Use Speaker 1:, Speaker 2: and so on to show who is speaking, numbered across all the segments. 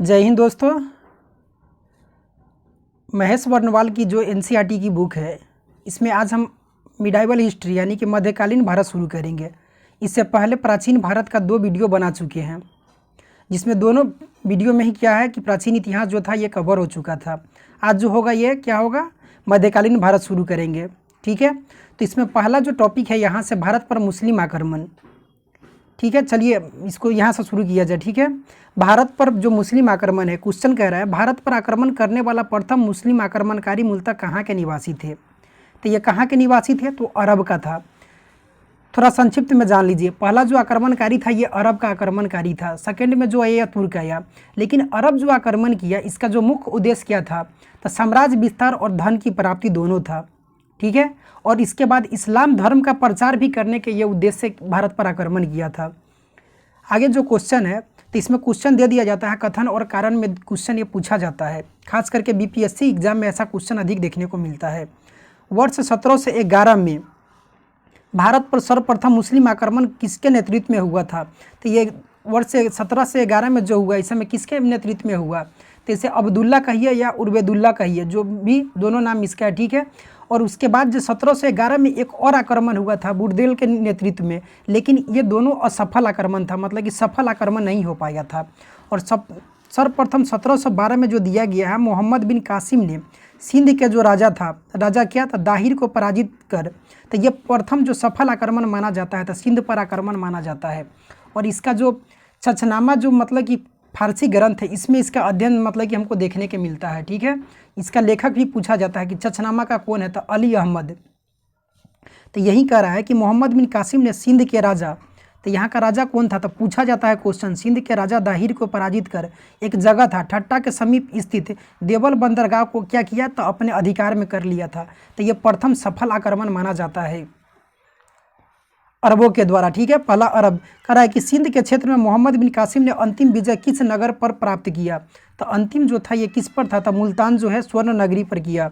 Speaker 1: जय हिंद दोस्तों। महेश वर्णवाल की जो एनसीईआरटी की बुक है, इसमें आज हम मिडाइवल हिस्ट्री यानी कि मध्यकालीन भारत शुरू करेंगे। इससे पहले प्राचीन भारत का 2 वीडियो बना चुके हैं, जिसमें दोनों वीडियो में ही क्या है कि प्राचीन इतिहास जो था ये कवर हो चुका था। आज जो होगा ये क्या होगा, मध्यकालीन भारत शुरू करेंगे। ठीक है, तो इसमें पहला जो टॉपिक है यहाँ से भारत पर मुस्लिम आक्रमण। ठीक है, चलिए इसको यहाँ से शुरू किया जाए। ठीक है, भारत पर जो मुस्लिम आक्रमण है, क्वेश्चन कह रहा है भारत पर आक्रमण करने वाला प्रथम मुस्लिम आक्रमणकारी मूलतः कहाँ के निवासी थे। तो ये कहाँ के निवासी थे, तो अरब का था। थोड़ा संक्षिप्त में जान लीजिए, पहला जो आक्रमणकारी था ये अरब का आक्रमणकारी था। सेकंड में जो आया तुर्क आया, लेकिन अरब जो आक्रमण किया इसका जो मुख्य उद्देश्य क्या था, तो साम्राज्य विस्तार और धन की प्राप्ति दोनों था। ठीक है, और इसके बाद इस्लाम धर्म का प्रचार भी करने के ये उद्देश्य से भारत पर आक्रमण किया था। आगे जो क्वेश्चन है, तो इसमें क्वेश्चन दे दिया जाता है, कथन और कारण में क्वेश्चन ये पूछा जाता है। खास करके बीपीएससी एग्जाम में ऐसा क्वेश्चन अधिक देखने को मिलता है। वर्ष 17 से 11 में भारत पर सर्वप्रथम मुस्लिम आक्रमण किसके नेतृत्व में हुआ था। तो ये वर्ष 17 से 11 में जो हुआ, इस समय किसके नेतृत्व में हुआ, तो इसे अब्दुल्ला कहिए या उबैदुल्ला कहिए, जो भी दोनों नाम इसका है। ठीक है, और उसके बाद जो 17 से 11 में एक और आक्रमण हुआ था बुरदेल के नेतृत्व में, लेकिन ये दोनों असफल आक्रमण था, मतलब कि सफल आक्रमण नहीं हो पाया था। और सर्वप्रथम 1712 में जो दिया गया है, मोहम्मद बिन कासिम ने सिंध के जो राजा था, राजा क्या था, दाहिर को पराजित कर, तो ये प्रथम जो सफल आक्रमण माना जाता है, तो सिंध पर आक्रमण माना जाता है। और इसका जो छछनामा जो मतलब कि फारसी ग्रंथ है, इसमें इसका अध्ययन मतलब कि हमको देखने के मिलता है। ठीक है, इसका लेखक भी पूछा जाता है कि छछनामा का कौन है, तो अली अहमद। तो यही कह रहा है कि मोहम्मद बिन कासिम ने सिंध के राजा, तो यहाँ का राजा कौन था, तो पूछा जाता है क्वेश्चन, सिंध के राजा दाहिर को पराजित कर एक जगह था ठट्टा के समीप स्थित देवल बंदरगाह को क्या किया, तो अपने अधिकार में कर लिया था। तो ये प्रथम सफल आक्रमण माना जाता है अरबों के द्वारा। ठीक है, पहला अरब कह रहा है कि सिंध के क्षेत्र में मोहम्मद बिन कासिम ने अंतिम विजय किस नगर पर प्राप्त किया। तो अंतिम जो था ये किस पर था, तो मुल्तान जो है स्वर्ण नगरी पर किया।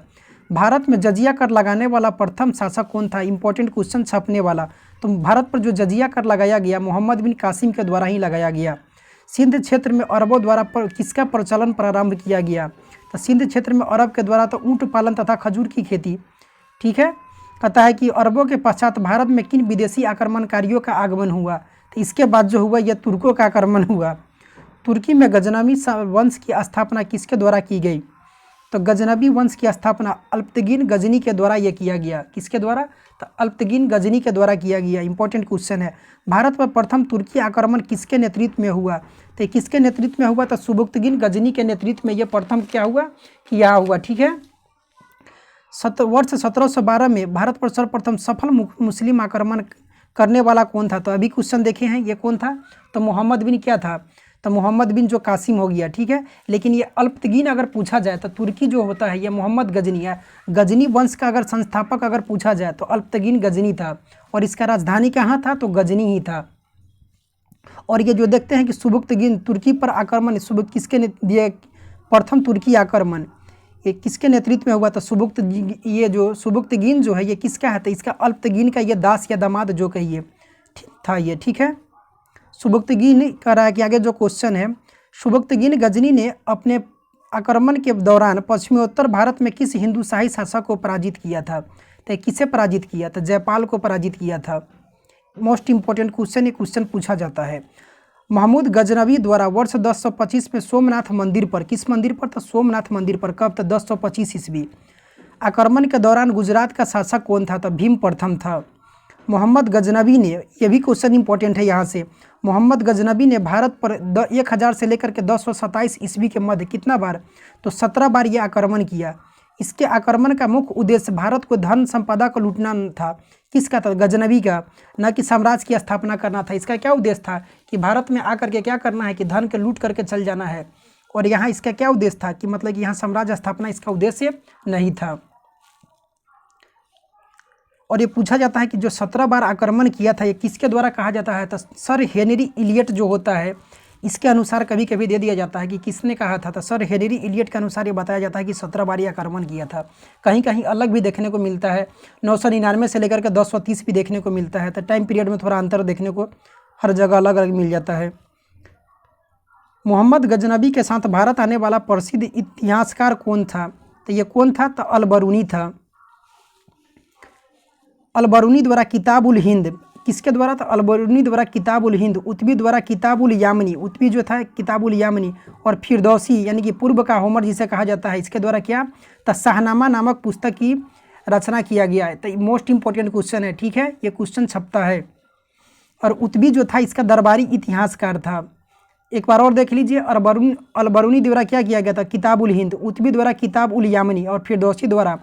Speaker 1: भारत में जजिया कर लगाने वाला प्रथम शासक कौन था, इंपॉर्टेंट क्वेश्चन छपने वाला। तो भारत पर जो जजिया कर लगाया गया मोहम्मद बिन कासिम के द्वारा ही लगाया गया। सिंध क्षेत्र में अरबों द्वारा किसका प्रचलन प्रारंभ किया गया, तो सिंध क्षेत्र में अरब के द्वारा तो ऊँट पालन तथा खजूर की खेती। ठीक है, कहता है कि अरबों के पश्चात भारत में किन विदेशी आक्रमणकारियों का आगमन हुआ। तो इसके बाद जो हुआ यह तुर्कों का आक्रमण हुआ। तुर्की में गजनवी वंश की स्थापना किसके द्वारा की गई, तो गजनवी वंश की स्थापना अल्पतगीन गजनी के द्वारा यह किया गया। किसके द्वारा, तो अल्पतगीन गजनी के द्वारा किया गया। इंपॉर्टेंट क्वेश्चन है, भारत पर प्रथम तुर्की आक्रमण किसके नेतृत्व में हुआ, तो किसके नेतृत्व में हुआ, तो सुबुक्तगीन गजनी के नेतृत्व में यह प्रथम क्या हुआ, किया हुआ। ठीक है, वर्ष 1712 में भारत पर सर्वप्रथम सफल मुस्लिम आक्रमण करने वाला कौन था, तो अभी क्वेश्चन देखे हैं ये कौन था, तो मोहम्मद बिन क्या था, तो मोहम्मद बिन जो कासिम हो गया। ठीक है, लेकिन ये अल्पतगीन अगर पूछा जाए तो तुर्की जो होता है ये मोहम्मद गजनी है। गजनी वंश का अगर संस्थापक अगर पूछा जाए तो अल्पतगीन गजनी था, और इसका राजधानी कहाँ था, तो गजनी ही था। और ये जो देखते हैं कि सुबुक्तगीन तुर्की पर आक्रमण किसके दिए, प्रथम तुर्की आक्रमण ये किसके नेतृत्व में हुआ, तो ये जो सुबुक्तगीन जो है ये किसका है, तो इसका अल्पतगीन का ये दास या दामाद जो कहिए था ये। ठीक है, सुबुक्तगीन कह रहा है कि आगे जो क्वेश्चन है, सुबुक्तगीन गजनी ने अपने आक्रमण के दौरान पश्चिमोत्तर भारत में किस हिंदूशाही शासक को पराजित किया था, तो किसे पराजित किया, तो जयपाल को पराजित किया था। मोस्ट इंपॉर्टेंट क्वेश्चन, ये क्वेश्चन पूछा जाता है। महमूद गजनवी द्वारा वर्ष 1025 में सोमनाथ मंदिर पर, किस मंदिर पर, तो सोमनाथ मंदिर पर, कब, तो 1025 ईस्वी। आक्रमण के दौरान गुजरात का शासक कौन था, तो भीम प्रथम था। मोहम्मद गजनवी ने, यह भी क्वेश्चन इंपॉर्टेंट है यहाँ से, मोहम्मद गजनवी ने भारत पर 1000 से लेकर के 1027 ईस्वी के मध्य कितना बार, तो 17 बार ये आक्रमण किया। इसके आक्रमण का मुख्य उद्देश्य भारत को धन संपदा को लूटना था। किसका था, गजनवी का, न कि साम्राज्य की स्थापना करना था। इसका क्या उद्देश्य था कि भारत में आकर के क्या करना है कि धन के लूट करके चल जाना है। और यहाँ इसका क्या उद्देश्य था कि मतलब कि यहाँ साम्राज्य स्थापना इसका उद्देश्य नहीं था। और ये पूछा जाता है कि जो 17 बार आक्रमण किया था ये किसके द्वारा कहा जाता है, तो सर हेनरी इलियट जो होता है इसके अनुसार कभी कभी दे दिया जाता है कि किसने कहा था, तो सर हेनरी इलियट के अनुसार ये बताया जाता है कि 17 बार ये आक्रमण किया था। कहीं कहीं अलग भी देखने को मिलता है, 999 से लेकर के 1030 भी देखने को मिलता है। तो टाइम पीरियड में थोड़ा अंतर देखने को हर जगह अलग अलग मिल जाता है। मोहम्मद गजनबी के साथ भारत आने वाला प्रसिद्ध इतिहासकार कौन था? तो ये कौन था? तो अलबरूनी था। अलबरूनी द्वारा किताब उल हिंद, किसके द्वारा? तो अलबरूनी द्वारा किताब उल हिंद, उत्बी द्वारा किताब उल यामनी, उत्बी जो था किताब उल यामनी, और फिरदौसी यानी कि पूर्व का होमर जिसे कहा जाता है, इसके द्वारा क्या? तो शाहनामा नामक पुस्तक की रचना किया गया है। तो मोस्ट इंपॉर्टेंट क्वेश्चन है, ठीक है, ये क्वेश्चन छपता है। और उत्बी जो था इसका दरबारी इतिहासकार था। एक बार और देख लीजिए, अलबरूनी द्वारा क्या किया गया था? किताब उल हिंद, उत्बी द्वारा किताब उल यामनी और फिरदौसी द्वारा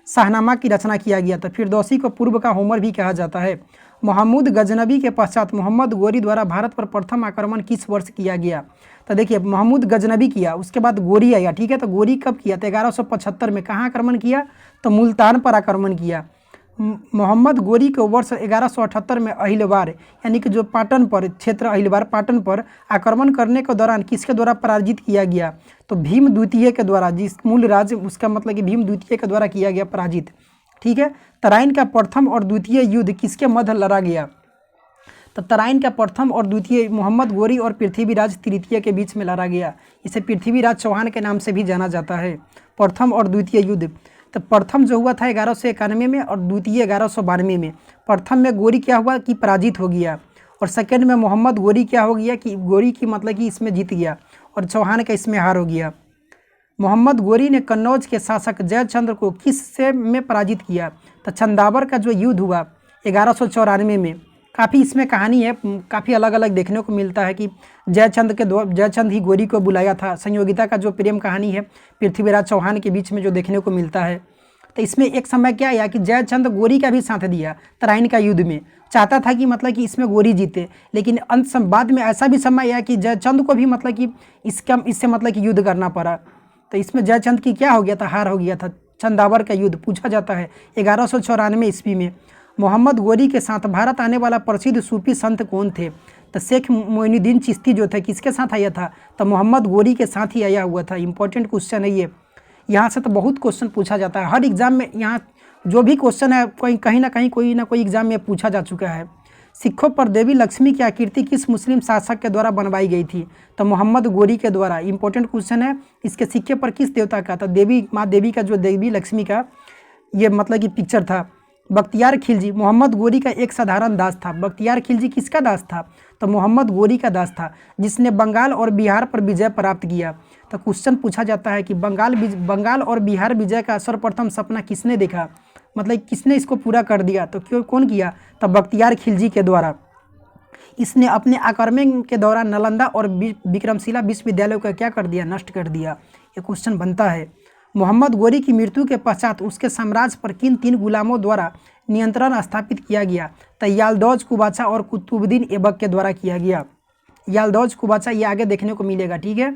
Speaker 1: शाहनामा की रचना किया गया था। फिरदौसी को पूर्व का होमर भी कहा जाता है। मोहम्मद गजनबी के पश्चात मोहम्मद गोरी द्वारा भारत पर प्रथम आक्रमण किस वर्ष किया गया? तो देखिए, मोहम्मद गजनबी किया, उसके बाद गोरी आया, ठीक है। तो गोरी कब किया? तो 1175 में। कहाँ आक्रमण किया? तो मुल्तान पर आक्रमण किया। मोहम्मद गोरी को वर्ष 1178 में अहिलवार यानी कि जो पाटन पर क्षेत्र अहिलवार पाटन पर आक्रमण करने के दौरान किसके द्वारा पराजित किया गया? तो भीम द्वितीय के द्वारा, जिस मूल राज्य उसका मतलब कि भीम द्वितीय के द्वारा किया गया पराजित, ठीक है। तराइन का प्रथम और द्वितीय युद्ध किसके मध्य लड़ा गया? तो तराइन का प्रथम और द्वितीय मोहम्मद गोरी और पृथ्वीराज तृतीय के बीच में लड़ा गया। इसे पृथ्वीराज चौहान के नाम से भी जाना जाता है। प्रथम और द्वितीय युद्ध, तो प्रथम जो हुआ था 1191 में और द्वितीय 1192 में। प्रथम में गोरी क्या हुआ कि पराजित हो गया, और सेकंड में मोहम्मद गोरी क्या हो गया कि गोरी की मतलब कि इसमें जीत गया और चौहान का इसमें हार हो गया। मोहम्मद गोरी ने कन्नौज के शासक जयचंद्र को किस से में पराजित किया? तो चंदावर का जो युद्ध हुआ 1194 में। काफ़ी इसमें कहानी है, काफ़ी अलग अलग देखने को मिलता है कि जयचंद ही गोरी को बुलाया था। संयोगिता का जो प्रेम कहानी है पृथ्वीराज चौहान के बीच में जो देखने को मिलता है। तो इसमें एक समय क्या आया कि जयचंद गोरी का भी साथ दिया तराइन का युद्ध में, चाहता था कि मतलब कि इसमें गोरी जीते, लेकिन अंत बाद में ऐसा भी समय आया कि जयचंद को भी मतलब कि इससे मतलब कि युद्ध करना पड़ा। तो इसमें जयचंद की क्या हो गया था? हार हो गया था। चंदावर का युद्ध पूछा जाता है 1194 ईस्वी में। मोहम्मद गोरी के साथ भारत आने वाला प्रसिद्ध सूफी संत कौन थे? तो शेख मोइनुद्दीन चिश्ती जो थे किसके साथ आया था? तो मोहम्मद गोरी के साथ ही आया हुआ था। इंपॉर्टेंट क्वेश्चन है ये, यहाँ से तो बहुत क्वेश्चन पूछा जाता है हर एग्जाम में। यहाँ जो भी क्वेश्चन है कहीं ना कोई एग्जाम में पूछा जा चुका है। सिखों पर देवी लक्ष्मी की आकृति किस मुस्लिम शासक के द्वारा बनवाई गई थी? तो मोहम्मद गोरी के द्वारा। इंपॉर्टेंट क्वेश्चन है, इसके सिक्के पर किस देवता का? तो देवी माँ देवी का, जो देवी लक्ष्मी का ये मतलब कि पिक्चर था। बख्तियार खिलजी मोहम्मद गोरी का एक साधारण दास था। बख्तियार खिलजी किसका दास था? तो मोहम्मद गोरी का दास था, जिसने बंगाल और बिहार पर विजय प्राप्त किया। तो क्वेश्चन पूछा जाता है कि बंगाल और बिहार विजय का सर्वप्रथम सपना किसने देखा, मतलब किसने इसको पूरा कर दिया? तो कौन किया? तो बख्तियार खिलजी के द्वारा। इसने अपने आक्रमण के दौरान नालंदा और विक्रमशिला विश्वविद्यालय का क्या कर दिया? नष्ट कर दिया। ये क्वेश्चन बनता है। मोहम्मद गोरी की मृत्यु के पश्चात उसके साम्राज्य पर किन 3 गुलामों द्वारा नियंत्रण स्थापित किया गया? तो यालदौज कुबाचा और कुतुबुद्दीन ऐबक के द्वारा किया गया। यालदौज कुबाचा ये आगे देखने को मिलेगा, ठीक है।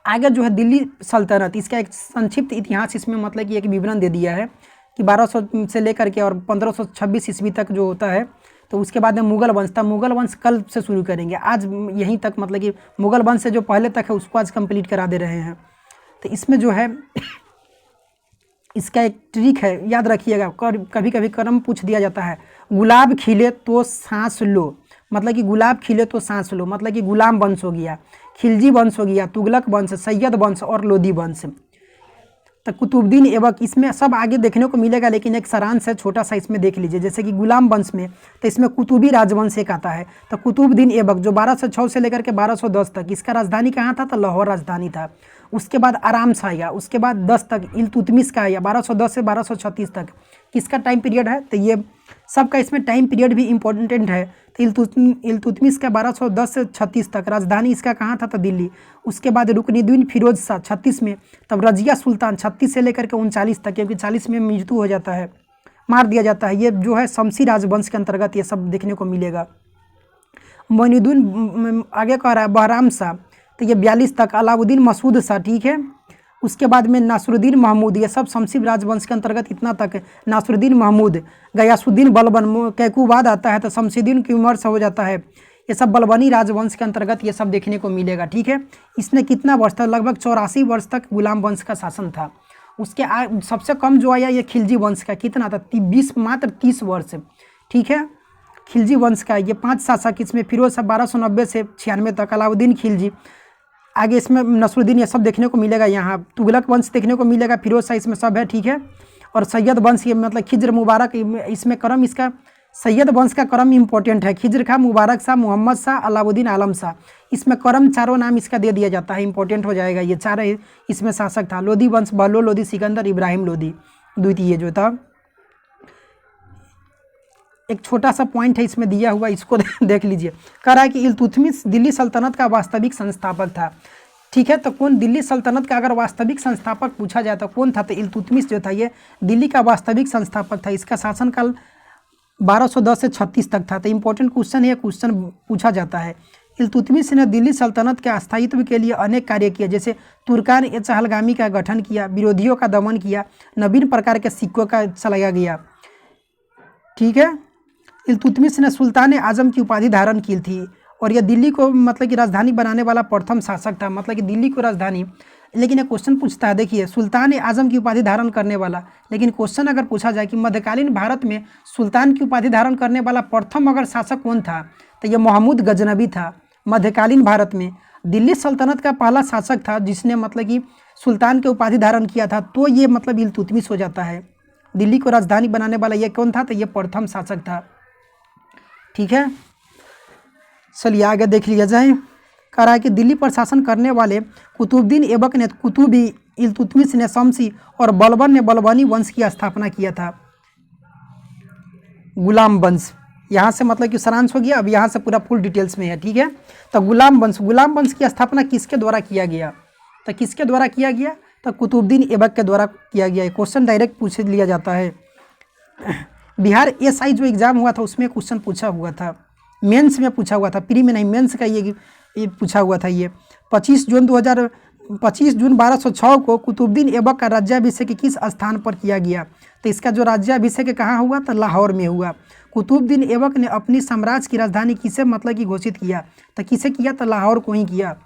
Speaker 1: आगे जो है दिल्ली सल्तनत, इसका एक संक्षिप्त इतिहास इसमें मतलब कि एक विवरण दे दिया है कि 1200 से लेकर के और 1526 ईस्वी तक जो होता है। तो उसके बाद में मुगल वंश था। मुगल वंश कल से शुरू करेंगे, आज यहीं तक मतलब कि मुगल वंश से जो पहले तक है उसको आज कंप्लीट करा दे रहे हैं। तो इसमें जो है इसका एक ट्रिक है, याद रखिएगा। कभी कभी क्रम पूछ दिया जाता है, गुलाब खिले तो सांस लो, मतलब कि गुलाब खिले तो सांस लो, मतलब कि गुलाम वंश हो गया, खिलजी वंश हो गया, तुगलक वंश, सैयद वंश और लोधी वंश। तो कुतुबुद्दीन ऐबक इसमें सब आगे देखने को मिलेगा, लेकिन एक सारांश है छोटा सा, इसमें देख लीजिए। जैसे कि गुलाम वंश में तो इसमें कुतुबी राजवंश एक आता है। तो कुतुबुद्दीन ऐबक जो 1206 से लेकर के 1210 तक, इसका राजधानी कहाँ था? तो लाहौर राजधानी था। उसके बाद आराम से आया, उसके बाद 10 तक इल्तुतमिश का आया, 1210 से 1236 तक किसका टाइम पीरियड है? तो ये सबका इसमें टाइम पीरियड भी इम्पोर्टेंट है। तो इल्तुतमिश का 1210 से 36 तक, राजधानी इसका कहाँ था? तो दिल्ली। उसके बाद रुकनुद्दीन फिरोज शाह 36 में, तब रजिया सुल्तान 36 से लेकर के 39 तक, क्योंकि 40 में मृत्यु हो जाता है, मार दिया जाता है। ये जो है शमसी राजवंश के अंतर्गत ये सब देखने को मिलेगा। मोइनुद्दीन आगे कह रहा है बहराम शाह, तो ये 42 तक। अलाउद्दीन मसूद शाह, ठीक है। उसके बाद में नासरुद्दीन महमूद, ये सब शमसी राजवंश के अंतर्गत इतना तक। नासरुद्दीन महमूद, गयासुद्दीन बलबन, कैकुबाद आता है तो शमसुद्दीन की उम्र से हो जाता है। ये सब बलबनी राजवंश के अंतर्गत ये सब देखने को मिलेगा, ठीक है। इसने कितना वर्ष था? लगभग 84 वर्ष तक गुलाम वंश का शासन था। उसके सबसे कम जो आया ये खिलजी वंश का, कितना था? मात्र 30 वर्ष, ठीक है। खिलजी वंश का, ये 5 शासक, इसमें फिरोज शाह 1290 से 96 तक, अलाउद्दीन खिलजी, आगे इसमें नसरुद्दीन, ये सब देखने को मिलेगा। यहाँ तुगलक वंश देखने को मिलेगा, फिरोज शाह इसमें सब है, ठीक है। और सैयद वंश, ये मतलब खिज्र मुबारक, इसमें क्रम इसका सैयद वंश का क्रम इंपॉर्टेंट है। खिज्र खां, मुबारक शाह, मोहम्मद शाह, अलाउद्दीन आलम शाह, इसमें क्रम चारों नाम इसका दे दिया जाता है, इंपॉर्टेंट हो जाएगा। ये चार इसमें शासक था। लोधी वंश, बहलोल लोधी, सिकंदर, इब्राहिम लोधी द्वितीय जो था। एक छोटा सा पॉइंट है इसमें दिया हुआ, इसको देख लीजिए। कह रहा है कि इल्तुतमिश दिल्ली सल्तनत का वास्तविक संस्थापक था, ठीक है। तो कौन दिल्ली सल्तनत का अगर वास्तविक संस्थापक पूछा जाए तो कौन था, तो इल्तुतमिश जो था ये दिल्ली का वास्तविक संस्थापक था। इसका शासनकाल 1210 से 36 तक था। तो इंपॉर्टेंट क्वेश्चन है, क्वेश्चन पूछा जाता है। इल्तुतमिश ने दिल्ली सल्तनत के अस्थायित्व के लिए अनेक कार्य किए, जैसे तुर्कान ए चहलगामी का गठन किया, विरोधियों का दमन किया, नवीन प्रकार के सिक्कों का चलाया गया, ठीक है। इल्तुतमिश ने सुल्तान आजम की उपाधि धारण की थी और यह दिल्ली को मतलब कि राजधानी बनाने वाला प्रथम शासक था, मतलब कि दिल्ली को राजधानी। लेकिन एक क्वेश्चन पूछता है, देखिए सुल्तान आजम की उपाधि धारण करने वाला, लेकिन क्वेश्चन अगर पूछा जाए कि मध्यकालीन भारत में सुल्तान की उपाधि धारण करने वाला प्रथम अगर शासक कौन था, तो यह महमूद गजनबी था। मध्यकालीन भारत में दिल्ली सल्तनत का पहला शासक था जिसने मतलब कि सुल्तान की उपाधि धारण किया था, तो ये मतलब इल्तुतमिश हो जाता है। दिल्ली को राजधानी बनाने वाला ये कौन था, तो ये प्रथम शासक था, ठीक है। चलिए आगे देख लिया जाए। कह रहा है कि दिल्ली पर शासन करने वाले कुतुबुद्दीन ऐबक ने कुतुबी, इल्तुतमिश ने शमसी और बलबन ने बलबनी वंश की स्थापना किया था। गुलाम वंश, यहाँ से मतलब कि सारांश हो गया। अब यहाँ से पूरा फुल डिटेल्स में है, ठीक है। तो गुलाम वंश की स्थापना किसके द्वारा किया गया, तो किसके द्वारा किया गया, तो कुतुबुद्दीन ऐबक के द्वारा किया गया। क्वेश्चन डायरेक्ट पूछ लिया जाता है। बिहार एसआई जो एग्ज़ाम हुआ था उसमें क्वेश्चन पूछा हुआ था, मेंस में पूछा हुआ था, प्री में नहीं, मेंस का ये पूछा हुआ था। ये 25 जून 1206 को कुतुबुद्दीन ऐबक का राज्याभिषेक किस स्थान पर किया गया, तो इसका जो राज्याभिषेक कहाँ हुआ, तो लाहौर में हुआ। कुतुबुद्दीन ऐबक ने अपनी साम्राज्य की राजधानी किसे मतलब कि घोषित किया, तो किसे किया, तो लाहौर को ही किया।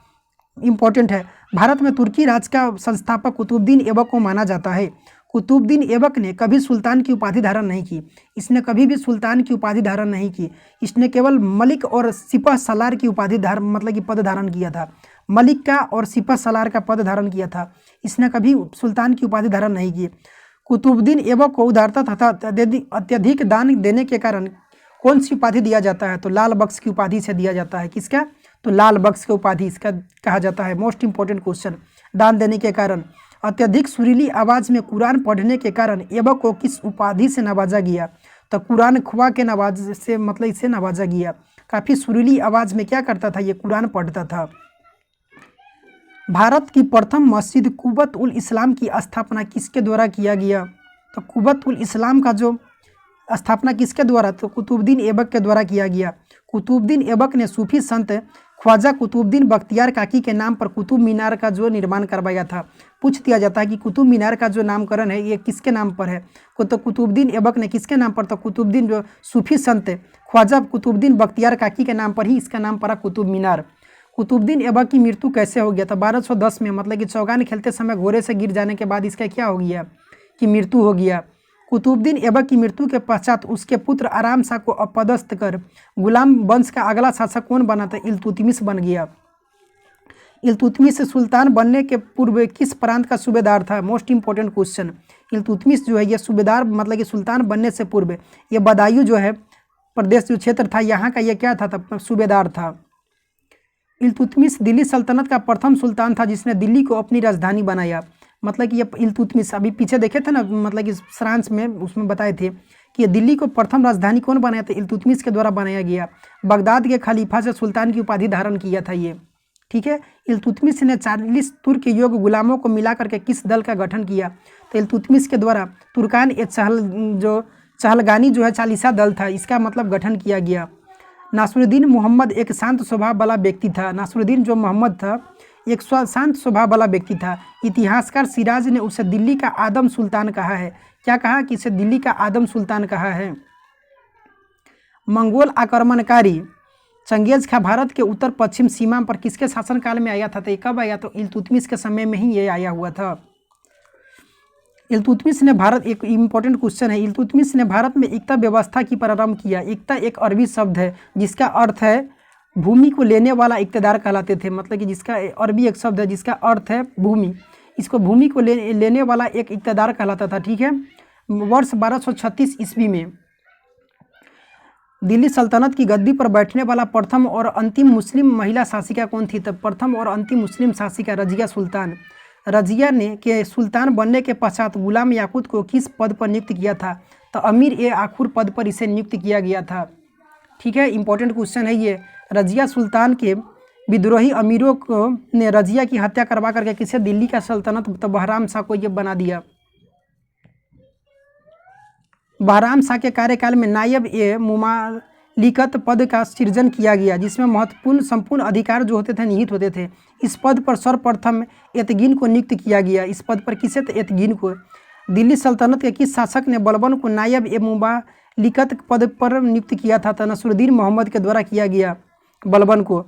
Speaker 1: इंपॉर्टेंट है। भारत में तुर्की राज का संस्थापक कुतुबुद्दीन ऐबक को माना जाता है। कुतुबुद्दीन ऐबक ने कभी सुल्तान की उपाधि धारण नहीं की, इसने कभी भी सुल्तान की उपाधि धारण नहीं की। इसने केवल मलिक और सिपह सलार की उपाधि धारण मतलब कि पद धारण किया था, मलिक का और सिपह सलार का पद धारण किया था। इसने कभी सुल्तान की उपाधि धारण नहीं की। कुतुबुद्दीन ऐबक को उदारता तथा अत्यधिक दान देने के कारण कौन सी उपाधि दिया जाता है, तो लाल बख्श की उपाधि से दिया जाता है। किसका, तो लाल बख्श की उपाधि इसका कहा जाता है। मोस्ट इंपॉर्टेंट क्वेश्चन, दान देने के कारण। अत्यधिक सुरीली आवाज़ में कुरान पढ़ने के कारण ऐबक को किस उपाधि से नवाजा गया, तो कुरान खुआ के नवाज से मतलब इसे नवाजा गया। काफ़ी सुरीली आवाज़ में क्या करता था, ये कुरान पढ़ता था। भारत की प्रथम मस्जिद कुव्वत उल इस्लाम की स्थापना किसके द्वारा किया गया, तो कुव्वत उल इस्लाम का जो स्थापना किसके द्वारा, तो कुतुबुद्दीन ऐबक के द्वारा किया गया। कुतुबुद्दीन ऐबक ने सूफी संत ख्वाजा कुतुबुद्दीन बख्तियार काकी के नाम पर कुतुब मीनार का जो निर्माण करवाया था। पूछ दिया जाता है कि कुतुब मीनार का जो नामकरण है ये किसके नाम पर है, तो कुतुबुद्दीन ऐबक ने किसके नाम पर, तो कुतुबुद्दीन जो सूफी संत ख्वाजा कुतुबुद्दीन बख्तियार काकी के नाम पर ही इसका नाम पड़ा कुतुब मीनार। कुतुबुद्दीन ऐबक की मृत्यु कैसे हो गया, तो 1210 में मतलब कि चौगान खेलते समय घोड़े से गिर जाने के बाद इसका क्या हो गया कि मृत्यु हो गया। कुतुबुद्दीन ऐबक की मृत्यु के पश्चात उसके पुत्र आराम शाह को अपदस्थ कर गुलाम वंश का अगला शासक कौन बना, था इल्तुतमिश बन गया। इल्तुतमिश सुल्तान बनने के पूर्व किस प्रांत का सूबेदार था, मोस्ट इंपॉर्टेंट क्वेश्चन। इल्तुतमिश जो है ये सूबेदार मतलब कि सुल्तान बनने से पूर्व ये बदायूं जो है प्रदेश जो क्षेत्र था यहाँ का ये क्या था, तब सूबेदार था। इल्तुतमिश दिल्ली सल्तनत का प्रथम सुल्तान था जिसने दिल्ली को अपनी राजधानी बनाया। मतलब कि ये इल्तुतमिश अभी पीछे देखे थे ना, मतलब कि सारांश में उसमें बताए थे कि दिल्ली को प्रथम राजधानी कौन बनाया था, इल्तुतमिश के द्वारा बनाया गया। बगदाद के खलीफा से सुल्तान की उपाधि धारण किया था ये, ठीक है। इल्तुतमिश ने 40 तुर्क योग्य गुलामों को मिला करके किस दल का गठन किया, तो इल्तुतमिश के द्वारा तुर्कान ए चहलगानी जो है 40 दल था, इसका मतलब गठन किया गया। नासरुद्दीन मोहम्मद एक शांत स्वभाव वाला व्यक्ति था। नासरुद्दीन जो मोहम्मद था एक शांत स्वभाव वाला व्यक्ति था। इतिहासकार सिराज ने उसे दिल्ली का आदम सुल्तान कहा है। क्या कहा कि इसे दिल्ली का आदम सुल्तान कहा है। मंगोल आक्रमणकारी चंगेज खां भारत के उत्तर पश्चिम सीमा पर किसके शासनकाल में आया था, तो ये कब आया, तो इल्तुतमिश के समय में ही ये आया हुआ था। इल्तुतमिश ने भारत, एक इम्पोर्टेंट क्वेश्चन है, इल्तुतमिश ने भारत में एकता व्यवस्था की प्रारंभ किया। एकता एक अरबी शब्द है जिसका अर्थ है भूमि को लेने वाला इक़्तिदार कहलाते थे, मतलब कि जिसका अरबी एक शब्द है जिसका अर्थ है भूमि, इसको भूमि को लेने वाला एक इक़्तिदार कहलाता था। ठीक है। वर्ष 1236 ईस्वी में दिल्ली सल्तनत की गद्दी पर बैठने वाला प्रथम और अंतिम मुस्लिम महिला शासिका कौन थी? तब प्रथम और अंतिम मुस्लिम शासिका रजिया सुल्तान। रजिया ने के सुल्तान बनने के पश्चात गुलाम याकूत को किस पद पर नियुक्त किया था? तो अमीर ए आखुर पद पर इसे नियुक्त किया गया था। ठीक है, इंपॉर्टेंट क्वेश्चन है ये। रजिया सुल्तान के विद्रोही अमीरों को ने रजिया की हत्या करवा करके किसे दिल्ली का सल्तनत तो बहराम शाह को ये बना दिया। बहराम शाह के कार्यकाल में नायब ए मुमालिकत पद का सृजन किया गया, जिसमें महत्वपूर्ण संपूर्ण अधिकार जो होते थे निहित होते थे। इस पद पर सर्वप्रथम एतगीन को नियुक्त किया गया। इस पद पर किसे? तो एतगीन को। दिल्ली सल्तनत के किस शासक ने बलबन को नायब ए मुमालिकत पद पर नियुक्त किया था? तो नसरुद्दीन मोहम्मद के द्वारा किया गया बलबन को।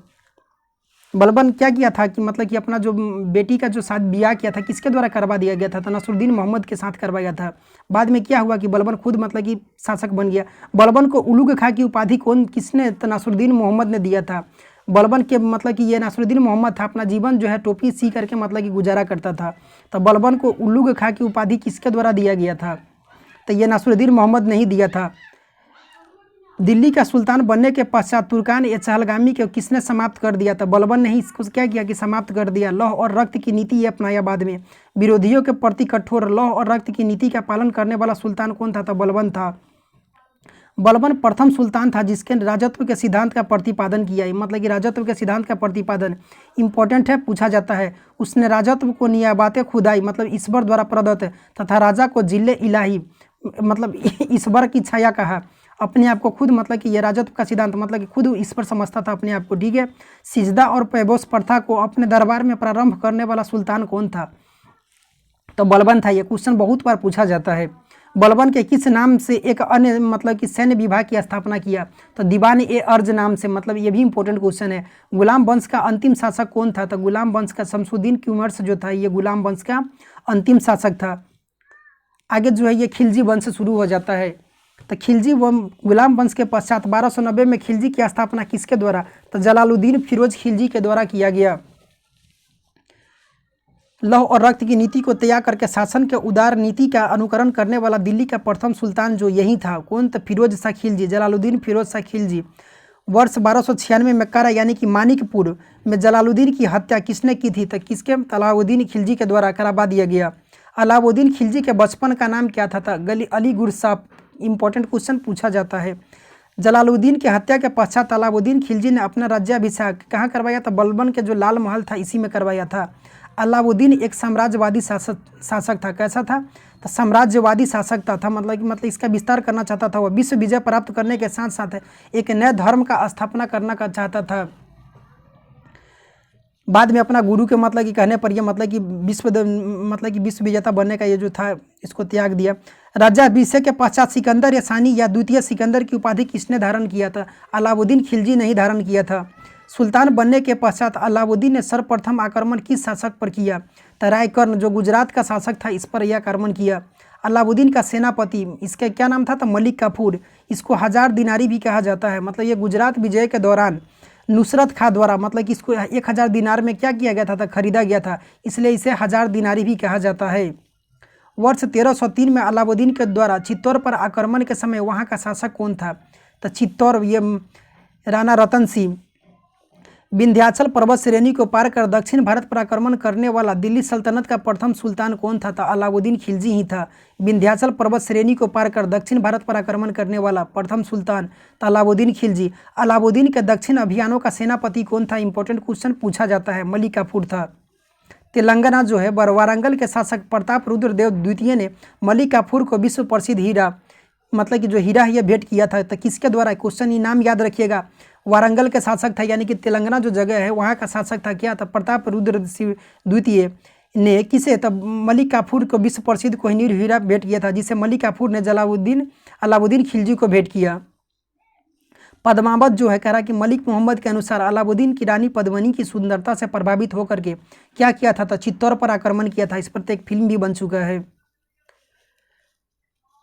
Speaker 1: बलबन क्या किया था कि मतलब कि अपना जो बेटी का जो साथ ब्याह किया था किसके द्वारा करवा दिया गया था? तो नसरुद्दीन मोहम्मद के साथ करवाया था। बाद में क्या हुआ कि बलबन खुद मतलब कि शासक बन गया। बलबन को उलूग खां की उपाधि किसने? तो नसरुद्दीन मोहम्मद ने दिया था। बलबन के मतलब कि ये नसरुद्दीन मोहम्मद था, अपना जीवन जो है टोपी सी करके मतलब कि गुजारा करता था। तो बलबन को उलूग खां की उपाधि किसके द्वारा दिया गया था? तो ये नसरुद्दीन मोहम्मद ने ही दिया था। दिल्ली का सुल्तान बनने के पश्चात तुर्कान ए चहलगामी को किसने समाप्त कर दिया था? बलबन ने ही इसको क्या किया कि समाप्त कर दिया। लौह और रक्त की नीति ये अपनाया बाद में। विरोधियों के प्रति कठोर लौह और रक्त की नीति का पालन करने वाला सुल्तान कौन था? तो बलबन था। बलबन प्रथम सुल्तान था जिसके राजत्व के सिद्धांत का प्रतिपादन किया है, मतलब कि राजत्व के सिद्धांत का प्रतिपादन इंपॉर्टेंट है, पूछा जाता है। उसने राजत्व को नियाबाते खुदाई मतलब ईश्वर द्वारा प्रदत्त तथा राजा को जिले इलाही मतलब ईश्वर की छाया कहा। अपने आप को खुद मतलब कि ये राजत्व का सिद्धांत मतलब कि खुद ईश्वर समझता था अपने आप को। ठीक है। सिजदा और पैबोस प्रथा को अपने दरबार में प्रारंभ करने वाला सुल्तान कौन था? तो बलबन था। ये क्वेश्चन बहुत बार पूछा जाता है। बलबन के किस नाम से एक अन्य मतलब कि सैन्य विभाग की स्थापना किया? तो दीवान ए अर्ज नाम से, मतलब ये भी इंपॉर्टेंट क्वेश्चन है। गुलाम वंश का अंतिम शासक कौन था? तो गुलाम वंश का शमसुद्दीन क्यूमर्स जो था ये गुलाम वंश का अंतिम शासक था। आगे जो है ये खिलजी वंश शुरू हो जाता है। तो खिलजी गुलाम वंश के पश्चात 1290 में खिलजी की स्थापना किसके द्वारा? तो जलालुद्दीन फिरोज खिलजी के द्वारा किया गया। लौह और रक्त की नीति को त्याग करके शासन के उदार नीति का अनुकरण करने वाला दिल्ली का प्रथम सुल्तान जो यही था। कौन? तो फिरोज शाह खिलजी, जलालुद्दीन फिरोज शाह खिलजी। वर्ष 1296 में मक्कारा यानी कि मानिकपुर में जलालुद्दीन की हत्या किसने की थी? तो किसके? अलाउद्दीन खिलजी के द्वारा करवा दिया गया। अलाउद्दीन खिलजी के बचपन का नाम क्या था? अली गुरसाह। इंपॉर्टेंट क्वेश्चन पूछा जाता है। जलालुद्दीन की हत्या के पश्चात अलाउद्दीन खिलजी ने अपना राज्याभिषेक कहाँ करवाया था? बलबन के जो लाल महल था इसी में करवाया था। अलाउद्दीन एक साम्राज्यवादी शासक था। कैसा था? तो साम्राज्यवादी शासक था मतलब इसका विस्तार करना चाहता था। वह विश्व विजय प्राप्त करने के साथ साथ एक नए धर्म का स्थापना करना चाहता था। बाद में अपना गुरु के मतलब कि कहने पर यह मतलब कि विश्व विजेता बनने का ये जो था इसको त्याग दिया। राज्याभिषेक के पश्चात सिकंदर या सानी या द्वितीय सिकंदर की उपाधि किसने धारण किया था? अलाउद्दीन खिलजी ने ही धारण किया था। सुल्तान बनने के पश्चात अलाउद्दीन ने सर्वप्रथम आक्रमण किस शासक पर किया? तो रायकर्ण जो गुजरात का शासक था इस पर यह आक्रमण किया। अलाउद्दीन का सेनापति इसका क्या नाम था? तो मलिक काफूर। इसको 1000 दिनारी भी कहा जाता है। मतलब ये गुजरात विजय के दौरान नुसरत खां द्वारा मतलब कि इसको 1000 दिनार में क्या किया गया था? खरीदा गया था, इसलिए इसे 1000 दिनारी भी कहा जाता है। वर्ष 1303 में अलाउद्दीन के द्वारा चित्तौड़ पर आक्रमण के समय वहाँ का शासक कौन था? तो चित्तौड़ ये राणा रतन सिंह। विंध्याचल पर्वत श्रेणी को पार कर दक्षिण भारत पर आक्रमण करने वाला दिल्ली सल्तनत का प्रथम सुल्तान कौन था? तो अलाउद्दीन खिलजी ही था। विंध्याचल पर्वत श्रेणी को पार कर दक्षिण भारत पर आक्रमण करने वाला प्रथम सुल्तान तो अलाउद्दीन खिलजी। अलाउद्दीन के दक्षिण अभियानों का सेनापति कौन था? इंपॉर्टेंट क्वेश्चन पूछा जाता है। मलिक काफूर था। तेलंगाना जो है वारंगल के शासक प्रताप रुद्र देव द्वितीय ने मलिक काफूर को विश्व प्रसिद्ध हीरा मतलब कि जो हीरा है यह भेंट किया था। तो किसके द्वारा? क्वेश्चन ये नाम याद रखिएगा। वारंगल के शासक था यानी कि तेलंगाना जो जगह है वहाँ का शासक था क्या था? प्रताप रुद्र द्वितीय ने किसे? तब मलिक काफूर को विश्व प्रसिद्ध कोहिनूर हीरा भेंट किया था, जिसे मलिक काफूर ने अलाउद्दीन खिलजी को भेंट किया। पद्मावत जो है कह रहा कि मलिक मोहम्मद के अनुसार अलाउद्दीन की रानी पद्मिनी की सुंदरता से प्रभावित होकर के क्या किया था? तो चित्तौड़ पर आक्रमण किया था। इस पर तो एक फिल्म भी बन चुका है।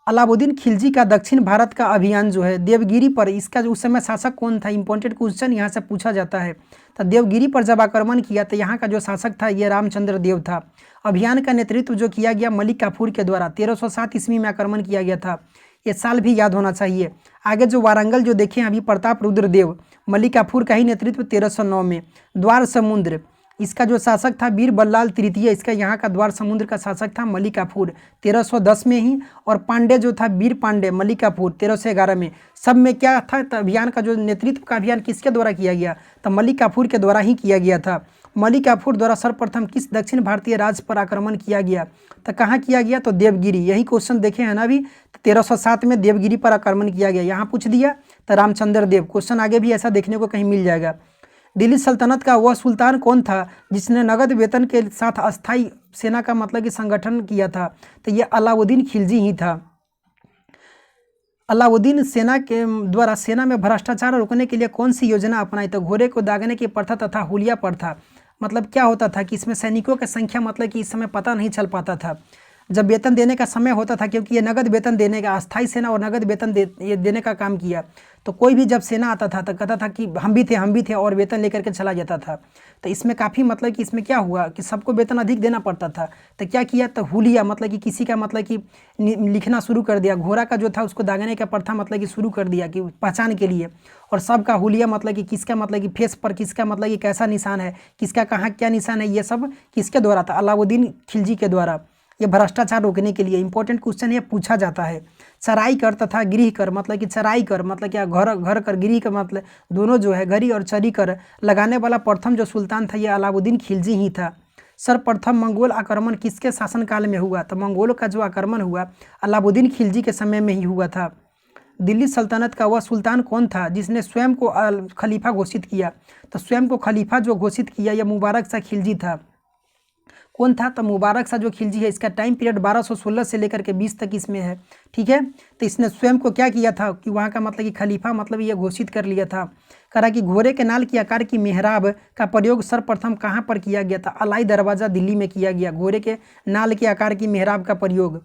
Speaker 1: अलाउद्दीन खिलजी का दक्षिण भारत का अभियान जो है देवगिरी पर, इसका जो उस समय शासक कौन था, इंपॉर्टेंट क्वेश्चन यहाँ से पूछा जाता है। तो देवगिरी पर जब आक्रमण किया तो यहाँ का जो शासक था ये रामचंद्र देव था। अभियान का नेतृत्व जो किया गया मलिक काफूर के द्वारा 1307 ईस्वी में आक्रमण किया गया था। ये साल भी याद होना चाहिए। आगे जो वारंगल जो देखें अभी प्रताप रुद्र देव, मलिक काफूर का ही नेतृत्व 1309 में। द्वार समुद्र, इसका जो शासक था वीर बल्लाल तृतीय, इसका यहाँ का द्वार समुद्र का शासक था मलिक काफूर 1310 में ही। और पांडे जो था वीर पांडे मलिक काफूर 1311 में। सब में क्या था, तो अभियान का जो नेतृत्व का अभियान किसके द्वारा किया गया, तो मलिक काफूर के द्वारा ही किया गया था। मलिक काफूर द्वारा सर्वप्रथम किस दक्षिण भारतीय राज्य पर आक्रमण किया गया, तो कहाँ किया गया, तो देवगिरी। यही क्वेश्चन देखे हैं ना अभी, 1307 में देवगिरी पर आक्रमण किया गया, यहाँ पूछ दिया तो रामचंद्र देव। क्वेश्चन आगे भी ऐसा देखने को कहीं मिल जाएगा। दिल्ली सल्तनत का वह सुल्तान कौन था जिसने नगद वेतन के साथ अस्थाई सेना का मतलब कि संगठन किया था, तो ये अलाउद्दीन खिलजी ही था। अलाउद्दीन सेना के द्वारा सेना में भ्रष्टाचार रोकने के लिए कौन सी योजना अपनाई, तो घोड़े को दागने की प्रथा तथा हुलिया प्रथा। मतलब क्या होता था कि इसमें सैनिकों की संख्या मतलब कि इस समय पता नहीं चल पाता था जब वेतन देने का समय होता था, क्योंकि ये नगद वेतन देने का, अस्थाई सेना और नगद वेतन ये देने का काम किया। तो कोई भी जब सेना आता था तो कहता था कि हम भी थे और वेतन लेकर के चला जाता था। तो इसमें काफ़ी मतलब कि इसमें क्या हुआ कि सबको वेतन अधिक देना पड़ता था। तो क्या किया, तो हुलिया मतलब कि किसी का मतलब कि लिखना शुरू कर दिया। घोड़ा का जो था उसको दागने का प्रथा मतलब कि शुरू कर दिया कि पहचान के लिए। और सबका हुलिया मतलब कि किसका मतलब कि फेस पर किसका मतलब कि कैसा निशान है, किसका कहाँ क्या निशान है, ये सब किसके द्वारा था, अलाउद्दीन खिलजी के द्वारा। ये भ्रष्टाचार रोकने के लिए इंपॉर्टेंट क्वेश्चन ये पूछा जाता है। चराई कर तथा गृह कर, मतलब कि चराई कर मतलब क्या, घर कर, गृह का मतलब दोनों जो है, घरी और चरी कर लगाने वाला प्रथम जो सुल्तान था ये अलाउद्दीन खिलजी ही था। सर्वप्रथम मंगोल आक्रमण किसके शासनकाल में हुआ, तो मंगोलों का जो आक्रमण हुआ अलाउद्दीन खिलजी के समय में ही हुआ था। दिल्ली सल्तनत का वह सुल्तान कौन था जिसने स्वयं को खलीफा घोषित किया, तो स्वयं को खलीफा जो घोषित किया यह मुबारक शाह खिलजी था। कौन था, तो मुबारक शाह जो खिलजी है, इसका टाइम पीरियड 1216 से लेकर के 20 तक इसमें है। ठीक है, तो इसने स्वयं को क्या किया था कि वहाँ का मतलब कि खलीफा मतलब ये घोषित कर लिया था। करा कि घोड़े के नाल की आकार की मेहराब का प्रयोग सर्वप्रथम कहाँ पर किया गया था, अलाई दरवाज़ा दिल्ली में किया गया। घोड़े के नाल के आकार की मेहराब का प्रयोग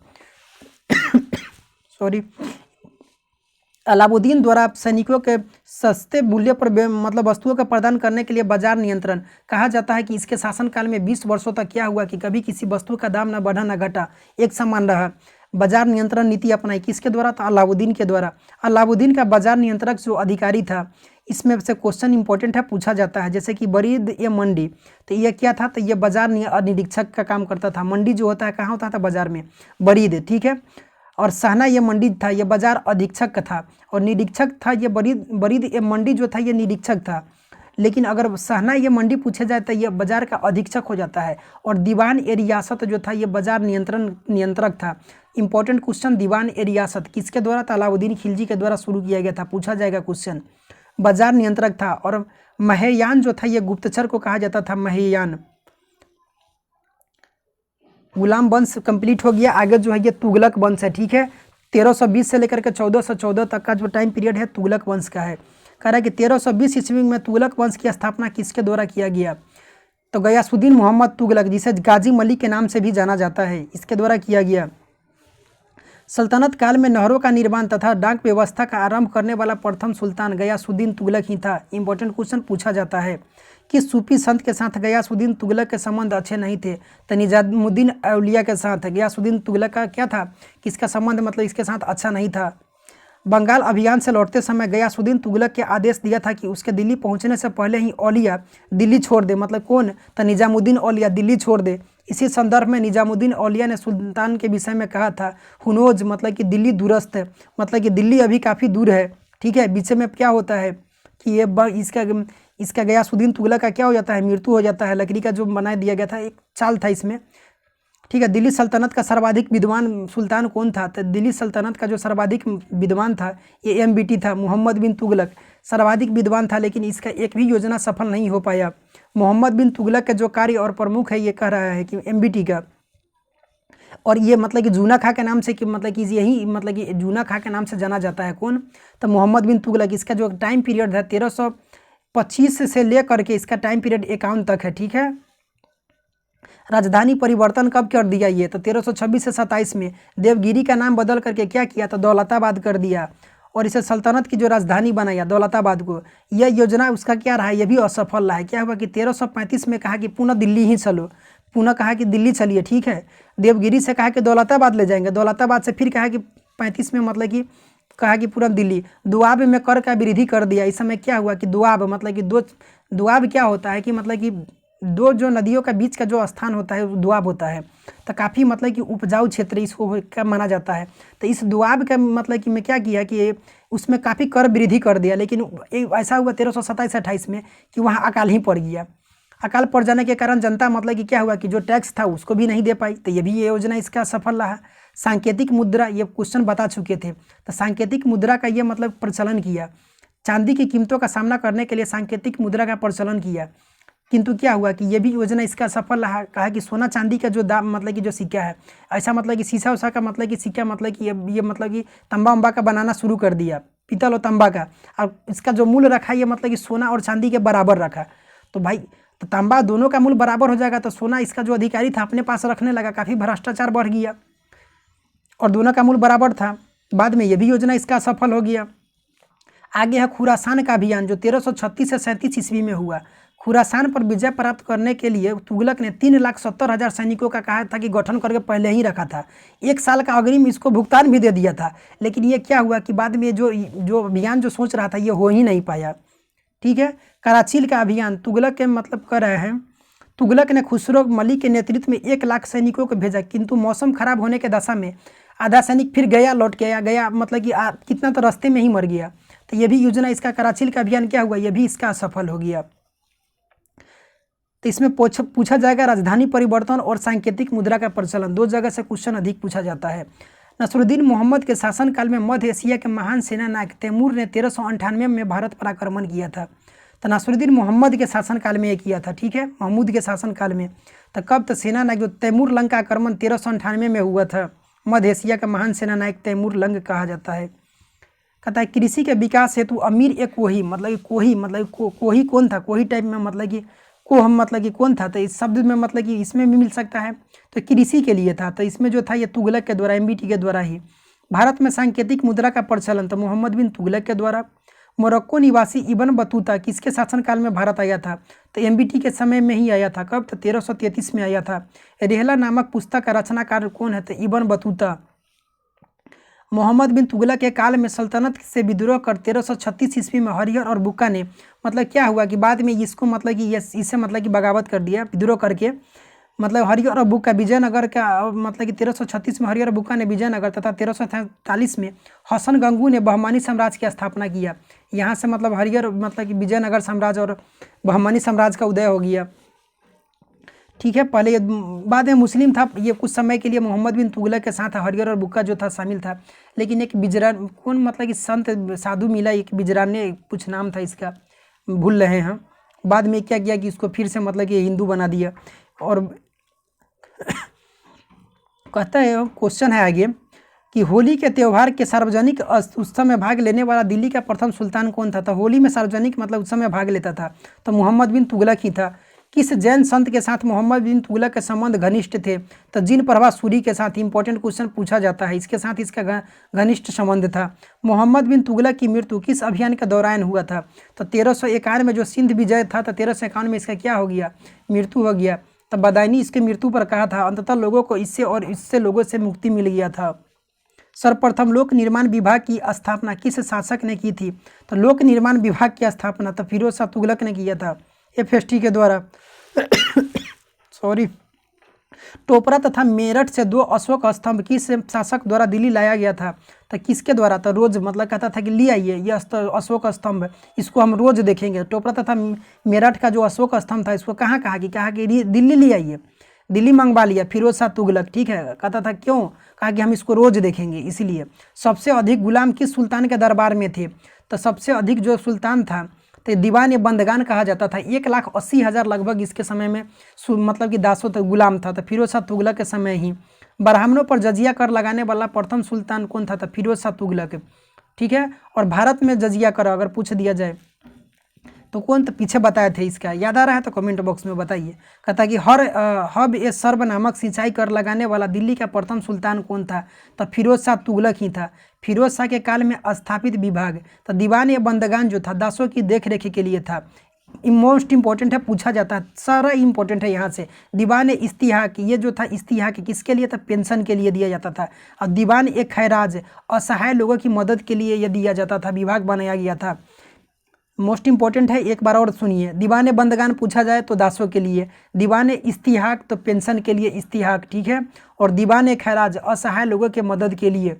Speaker 1: सॉरी अलाउद्दीन द्वारा सैनिकों के सस्ते मूल्य पर मतलब वस्तुओं का प्रदान करने के लिए बाजार नियंत्रण। कहा जाता है कि इसके शासनकाल में 20 वर्षों तक क्या हुआ कि कभी किसी वस्तु का दाम न बढ़ा न घटा, एक समान रहा। बाजार नियंत्रण नीति अपनाई किसके द्वारा, था अलाउद्दीन के द्वारा। अलाउद्दीन का बाजार नियंत्रक जो अधिकारी था, इसमें से क्वेश्चन इंपॉर्टेंट है, पूछा जाता है। जैसे कि बरीद या मंडी, तो ये क्या था, तो ये बाजार निरीक्षक का काम करता था। मंडी जो होता है कहाँ होता था, बाजार में, बरीद। ठीक है, और सहना ये मंडी था, ये बाजार अधीक्षक का था। और निरीक्षक था ये बरीद ये मंडी जो था ये निरीक्षक था। लेकिन अगर सहना ये मंडी पूछे जाए तो ये बाजार का अधीक्षक हो जाता है। और दीवान ए रियासत जो था ये बाजार नियंत्रक था। इंपॉर्टेंट क्वेश्चन, दीवान ए रियासत किसके द्वारा था, अलाउद्दीन खिलजी के द्वारा शुरू किया गया था, पूछा जाएगा क्वेश्चन। बाजार नियंत्रक था। और महयान जो था ये गुप्तचर को कहा जाता था, महयान। गुलाम वंश कंप्लीट हो गया। आगे जो है ये तुगलक वंश है। ठीक है, 1320 से लेकर के 1414 तक का जो टाइम पीरियड है तुगलक वंश का है। कह रहा है कि 1320 ईस्वी में तुगलक वंश की स्थापना किसके द्वारा किया गया, तो गयासुद्दीन मोहम्मद तुगलक, जिसे गाजी मलिक के नाम से भी जाना जाता है, इसके द्वारा किया गया। सल्तनत काल में नहरों का निर्माण तथा डाक व्यवस्था का आरंभ करने वाला प्रथम सुल्तान गयासुद्दीन तुगलक ही था। इंपॉर्टेंट क्वेश्चन पूछा जाता है कि सूफी संत के साथ गयासुद्दीन तुगलक के संबंध अच्छे नहीं थे, तो निजामुद्दीन औलिया के साथ गयासुद्दीन तुगलक का क्या था, किसका संबंध मतलब इसके साथ अच्छा नहीं था। बंगाल अभियान से लौटते समय गयासुद्दीन तुगलक के आदेश दिया था कि उसके दिल्ली पहुंचने से पहले ही औलिया दिल्ली छोड़ दे, मतलब कौन, तो निजामुद्दीन औलिया दिल्ली छोड़ दे। इसी संदर्भ में निजामुद्दीन औलिया ने सुल्तान के विषय में कहा था हुनोज, मतलब कि दिल्ली दूरस्थ है, मतलब कि दिल्ली अभी काफ़ी दूर है। ठीक है, बीच में क्या होता है कि ये इसका गयासुद्दीन तुगलक का क्या हो जाता है, मृत्यु हो जाता है। लकड़ी का जो बना दिया गया था, एक चाल था इसमें। ठीक है, दिल्ली सल्तनत का सर्वाधिक विद्वान सुल्तान कौन था, तो दिल्ली सल्तनत का जो सर्वाधिक विद्वान था ये MBT था, मोहम्मद बिन तुगलक सर्वाधिक विद्वान था। लेकिन इसका एक भी योजना सफल नहीं हो पाया। मोहम्मद बिन तुगलक का जो कार्य और प्रमुख है ये कह रहा है कि MBT का। और ये मतलब कि जूना खां के नाम से कि मतलब कि यही मतलब कि जूना खां के नाम से जाना जाता है। कौन, तो मोहम्मद बिन तुगलक। इसका जो टाइम पीरियड है 1325 से लेकर के इसका टाइम पीरियड 51 तक है। ठीक है, राजधानी परिवर्तन कब कर दिया ये? तो 1326 से 27 में देवगिरी का नाम बदल करके क्या किया? तो दौलताबाद कर दिया और इसे सल्तनत की जो राजधानी बनाया दौलताबाद को। यह योजना उसका क्या रहा? ये भी असफल रहा है। क्या हुआ कि 1335 में कहा कि पुनः दिल्ली ही चलो, पुनः कहा कि दिल्ली चलिए, ठीक है। देवगिरी से कहा कि दौलताबाद ले जाएंगे, दौलताबाद से फिर कहा कि 35 में मतलब कि कहा कि पूरा दिल्ली। दुआब में कर का वृद्धि कर दिया। इस समय क्या हुआ कि दुआब मतलब कि दुआब क्या होता है कि मतलब कि दो जो नदियों का बीच का जो स्थान होता है वो दुआब होता है। तो काफ़ी मतलब कि उपजाऊ क्षेत्र इसको क्या माना जाता है। तो इस दुआब का मतलब कि मैं क्या किया कि उसमें काफ़ी कर वृद्धि कर दिया। लेकिन ऐसा हुआ 1327-28 में कि वहाँ अकाल ही पड़ गया। अकाल पड़ जाने के कारण जनता मतलब कि क्या हुआ कि जो टैक्स था उसको भी नहीं दे पाई। तो ये योजना इसका सफल रहा। सांकेतिक मुद्रा, ये क्वेश्चन बता चुके थे। तो सांकेतिक मुद्रा का ये मतलब प्रचलन किया। चांदी की कीमतों का सामना करने के लिए सांकेतिक मुद्रा का प्रचलन किया। किंतु क्या हुआ कि ये भी योजना इसका सफल रहा। कहा कि सोना चांदी का जो दाम मतलब कि जो सिक्का है, ऐसा मतलब कि शीशा उषा का मतलब कि सिक्का मतलब कि ये मतलब कि तंबा उम्बा का बनाना शुरू कर दिया, पीतल और तंबा का। और इसका जो मूल्य रखा ये मतलब कि सोना और चांदी के बराबर रखा। तो भाई तो तांबा दोनों का मूल्य बराबर हो जाएगा, तो सोना इसका जो अधिकारी था अपने पास रखने लगा। काफ़ी भ्रष्टाचार बढ़ गया और दोनों का मूल्य बराबर था। बाद में ये भी योजना इसका सफल हो गया। आगे है खुरासान का अभियान जो 1336 से 37 ईस्वी में हुआ। खुरासान पर विजय प्राप्त करने के लिए तुगलक ने 3,70,000 सैनिकों का कहा था कि गठन करके पहले ही रखा था। 1 साल का अग्रिम इसको भुगतान भी दे दिया था। लेकिन ये क्या हुआ कि बाद में जो अभियान जो सोच रहा था ये हो ही नहीं पाया, ठीक है। कराचील का अभियान तुगलक के मतलब कर रहे हैं। तुगलक ने खुसरो मलिक के नेतृत्व में 1 लाख सैनिकों को भेजा, किंतु मौसम खराब होने के दशा में आधा सैनिक फिर गया, लौट के गया मतलब कि कितना तो रास्ते में ही मर गया। तो ये भी योजना इसका कराचील का अभियान क्या हुआ, ये भी इसका असफल हो गया। तो इसमें पूछा जाएगा राजधानी परिवर्तन और सांकेतिक मुद्रा का प्रचलन। 2 जगह से क्वेश्चन अधिक पूछा जाता है। नसरुद्दीन मोहम्मद के शासनकाल में मध्य एशिया के महान सेना नायक तैमूर ने 1398 में भारत पर आक्रमण किया था। तो नसरुद्दीन मोहम्मद के शासनकाल में ये किया था, ठीक है, महमूद के शासनकाल में। तो कब? तो सेना नायक जो तैमूर लंग का आक्रमण 1398 में हुआ था। मध्य एशिया का महान सेना नायक तैमूर लंग कहा जाता है। कहता है कृषि के विकास हेतु अमीर एक कोही मतलब कोही कौन था? कोही टाइप में मतलब कि हम मतलब कि कौन था? तो इस शब्द में मतलब कि इसमें भी मिल सकता है। तो कृषि के लिए था। तो इसमें जो था ये तुगलक के द्वारा, एमबीटी के द्वारा ही। भारत में सांकेतिक मुद्रा का प्रचलन तो मोहम्मद बिन तुगलक के द्वारा। मोरक्को निवासी इब्न बतूता किसके शासनकाल में भारत आया था? तो एमबीटी के समय में ही आया था। कब? तो 1333 में आया था। रेहला नामक पुस्तक का रचनाकार कौन है? तो इब्न बतूता। मोहम्मद बिन तुगलक के काल में सल्तनत से विद्रोह कर 1336 ईस्वी में हरिहर और बुक्का ने मतलब क्या हुआ कि बाद में इसको मतलब कि इसे मतलब कि बगावत कर दिया, विद्रोह करके। मतलब हरिहर और बुक्का विजयनगर का मतलब कि 1336 में हरिहर और बुक्का ने विजयनगर तथा 1343 में हसन गंगू ने बहमानी साम्राज्य की स्थापना किया। यहाँ से मतलब हरिहर मतलब कि विजयनगर साम्राज्य और बहमानी साम्राज्य का उदय हो गया, ठीक है। पहले बाद में मुस्लिम था ये, कुछ समय के लिए मोहम्मद बिन तुगलक के साथ हरिहर और बुक्का जो था शामिल था। लेकिन एक बिजरान कौन मतलब कि संत साधु मिला, एक बिजरान ने कुछ नाम था इसका, भूल रहे हैं। बाद में क्या किया कि इसको फिर से मतलब कि हिंदू बना दिया। और कहता है क्वेश्चन है आगे कि होली के त्यौहार के सार्वजनिक उत्सव में भाग लेने वाला दिल्ली का प्रथम सुल्तान कौन था? तो होली में सार्वजनिक मतलब उत्सव में भाग लेता था तो मोहम्मद बिन तुगलक ही था। किस जैन संत के साथ मोहम्मद बिन तुगलक के संबंध घनिष्ठ थे? तो जिन प्रभा सूरी के साथ। इंपॉर्टेंट क्वेश्चन पूछा जाता है, इसके साथ इसका घनिष्ठ संबंध था। मोहम्मद बिन तुगलक की मृत्यु किस अभियान के दौरान हुआ था? तो 1351 में जो सिंध विजय था तो 1351 में इसका क्या हो गया? मृत्यु हो गया। तब बदायूं इसके मृत्यु पर कहा था अंततः लोगों को इससे लोगों से मुक्ति मिल गया था। सर्वप्रथम लोक निर्माण विभाग की स्थापना किस शासक ने की थी? तो लोक निर्माण विभाग की स्थापना तो फिरोज शाह तुगलक ने किया था, FST के द्वारा। सॉरी। टोपरा तथा मेरठ से 2 अशोक स्तंभ किस शासक द्वारा दिल्ली लाया गया था? तो किसके द्वारा? तो रोज मतलब कहता था कि ले आइए ये अशोक स्तंभ, इसको हम रोज देखेंगे। टोपरा तथा मेरठ का जो अशोक स्तंभ था इसको कहाँ कहा कि दिल्ली ले आइए, दिल्ली मंगवा लिया फिरोज शाह तुगलक, ठीक है। कहता था क्यों? कहा कि हम इसको रोज देखेंगे इसलिए। सबसे अधिक गुलाम किस सुल्तान के दरबार में थे? तो सबसे अधिक जो सुल्तान था तो दीवान बंदगान कहा जाता था। 1,80,000 लगभग इसके समय में मतलब कि दासों तक गुलाम था। तो फिरोज शाह तुगलक के समय ही। ब्राह्मणों पर जजिया कर लगाने वाला प्रथम सुल्तान कौन था? तो फिरोज शाह तुगलक, ठीक है। और भारत में जजिया कर अगर पूछ दिया जाए तो कौन तो पीछे बताए थे, इसका याद आ रहा है तो कमेंट बॉक्स में बताइए। कहता कि हब ए सर्ब नामक सिंचाई कर लगाने वाला दिल्ली का प्रथम सुल्तान कौन था, तो फिरोज शाह तुगलक ही था। फिरोज शाह के काल में स्थापित विभाग तो दीवान ए बंदगान जो था दासों की देख रेख के लिए था। मोस्ट इंपॉर्टेंट है, पूछा जाता है, सारा इंपॉर्टेंट है यहाँ से। दीवान इस्तिहाक, ये जो था इस्तिहाक किसके लिए था, पेंशन के लिए दिया जाता था। और दीवान ए खैराज असहाय लोगों की मदद के लिए ये दिया जाता था, विभाग बनाया गया था। मोस्ट इंपॉर्टेंट है, एक बार और सुनिए। दीवान बंदगान पूछा जाए तो दासों के लिए, दीवान इस्तिहाक तो पेंशन के लिए इस्तिहाक, ठीक है। और दीवान खैराज असहाय लोगों के मदद के लिए।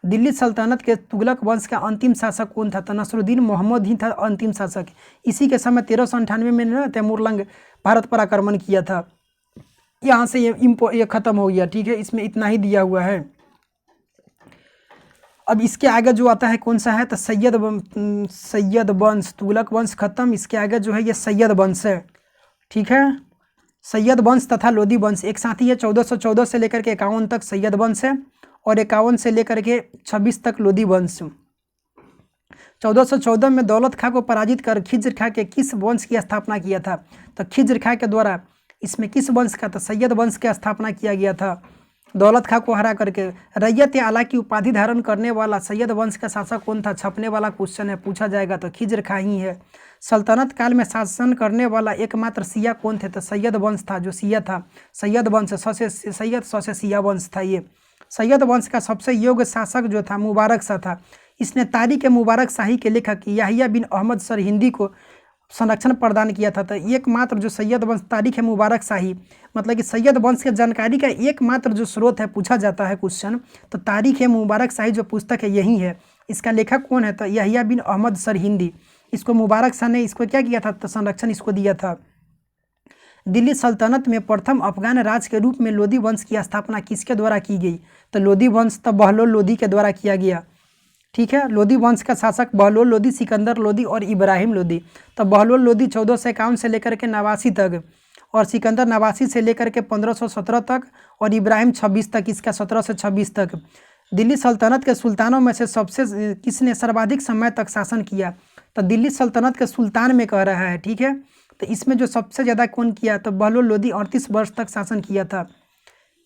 Speaker 1: दिल्ली सल्तनत के तुगलक वंश का अंतिम शासक कौन था, तो नसरुद्दीन मोहम्मद ही था अंतिम शासक। इसी के समय 1398 में ना तैमूरलंग भारत पर आक्रमण किया था। यहाँ से ये खत्म हो गया, ठीक है, इसमें इतना ही दिया हुआ है। अब इसके आगे जो आता है कौन सा है, तो सैयद वंश, तुगलक वंश खत्म। इसके आगे जो है ये सैयद वंश है, ठीक है। सैयद वंश तथा लोधी वंश एक साथ ही है। 1414 से लेकर के 51 तक सैयद वंश है और 51 से लेकर के 26 तक लोधी वंश। 1414 में दौलत खां को पराजित कर खिज्र खां के किस वंश की स्थापना किया था, तो खिज्र खां के द्वारा इसमें किस वंश का, तो सैयद वंश की स्थापना किया गया था दौलत खां को हरा करके। रैयत आला की उपाधि धारण करने वाला सैयद वंश का शासक कौन था, छपने वाला क्वेश्चन है, पूछा जाएगा तो खिज्र खां ही है। सल्तनत काल में शासन करने वाला एकमात्र सिया कौन थे, तो सैयद वंश था, जो सिया था सैयद वंश, सैयद से सिया वंश था। ये सैयद वंश का सबसे योग्य शासक जो था मुबारक शाह था। इसने तारीख मुबारक शाही के लेखक याहिया बिन अहमद सरहिंदी को संरक्षण प्रदान किया था। तो एकमात्र जो सैयद वंश तारीख मुबारक शाही, मतलब कि सैयद वंश के जानकारी का एकमात्र जो स्रोत है, पूछा जाता है क्वेश्चन, तो तारीख मुबारक शाही जो पुस्तक है यही है। इसका लेखक कौन है, तो याहिया बिन अहमद सरहिंदी। इसको मुबारक शाह ने इसको क्या किया था, तो संरक्षण इसको दिया था। दिल्ली सल्तनत में प्रथम अफगान राज के रूप में लोधी वंश की स्थापना किसके द्वारा की गई, तो लोधी वंश तो बहलोल लोधी के द्वारा किया गया, ठीक है। लोधी वंश का शासक बहलोल लोधी, सिकंदर लोधी और इब्राहिम लोधी। तो बहलोल लोधी 1451 से लेकर के 89 तक और सिकंदर 89 से लेकर के 1517 तक और इब्राहिम 26 तक, इसका 17 से 26 तक। दिल्ली सल्तनत के सुल्तानों में से सबसे किसने सर्वाधिक समय तक शासन किया, तो दिल्ली सल्तनत के सुल्तान में कह रहा है, ठीक है। तो इसमें जो सबसे ज़्यादा कौन किया, तो बहलोल लोधी 38 वर्ष तक शासन किया था।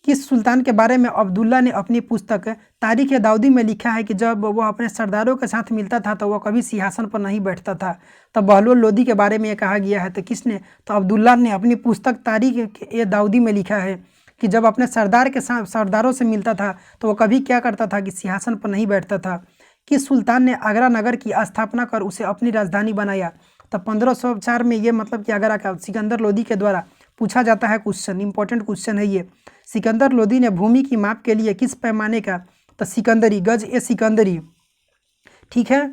Speaker 1: किस सुल्तान के बारे में अब्दुल्ला ने अपनी पुस्तक तारीख दाऊदी में लिखा है कि जब वह अपने सरदारों के साथ मिलता था तो वह कभी सिंहासन पर नहीं बैठता था। तो बहलोल लोधी के बारे में यह कहा गया है। तो किसने, तो अब्दुल्ला ने अपनी पुस्तक तारीख दाऊदी में लिखा है कि जब अपने सरदारों से मिलता था तो वह कभी क्या करता था कि सिंहासन पर नहीं बैठता था। किस सुल्तान ने आगरा नगर की स्थापना कर उसे अपनी राजधानी बनाया, तो 1504 में। ये मतलब कि आगरा का सिकंदर लोधी के द्वारा पूछा जाता है क्वेश्चन, इंपॉर्टेंट क्वेश्चन है ये। सिकंदर लोधी ने भूमि की माप के लिए किस पैमाने का, तो सिकंदरी, गज ए सिकंदरी, ठीक है।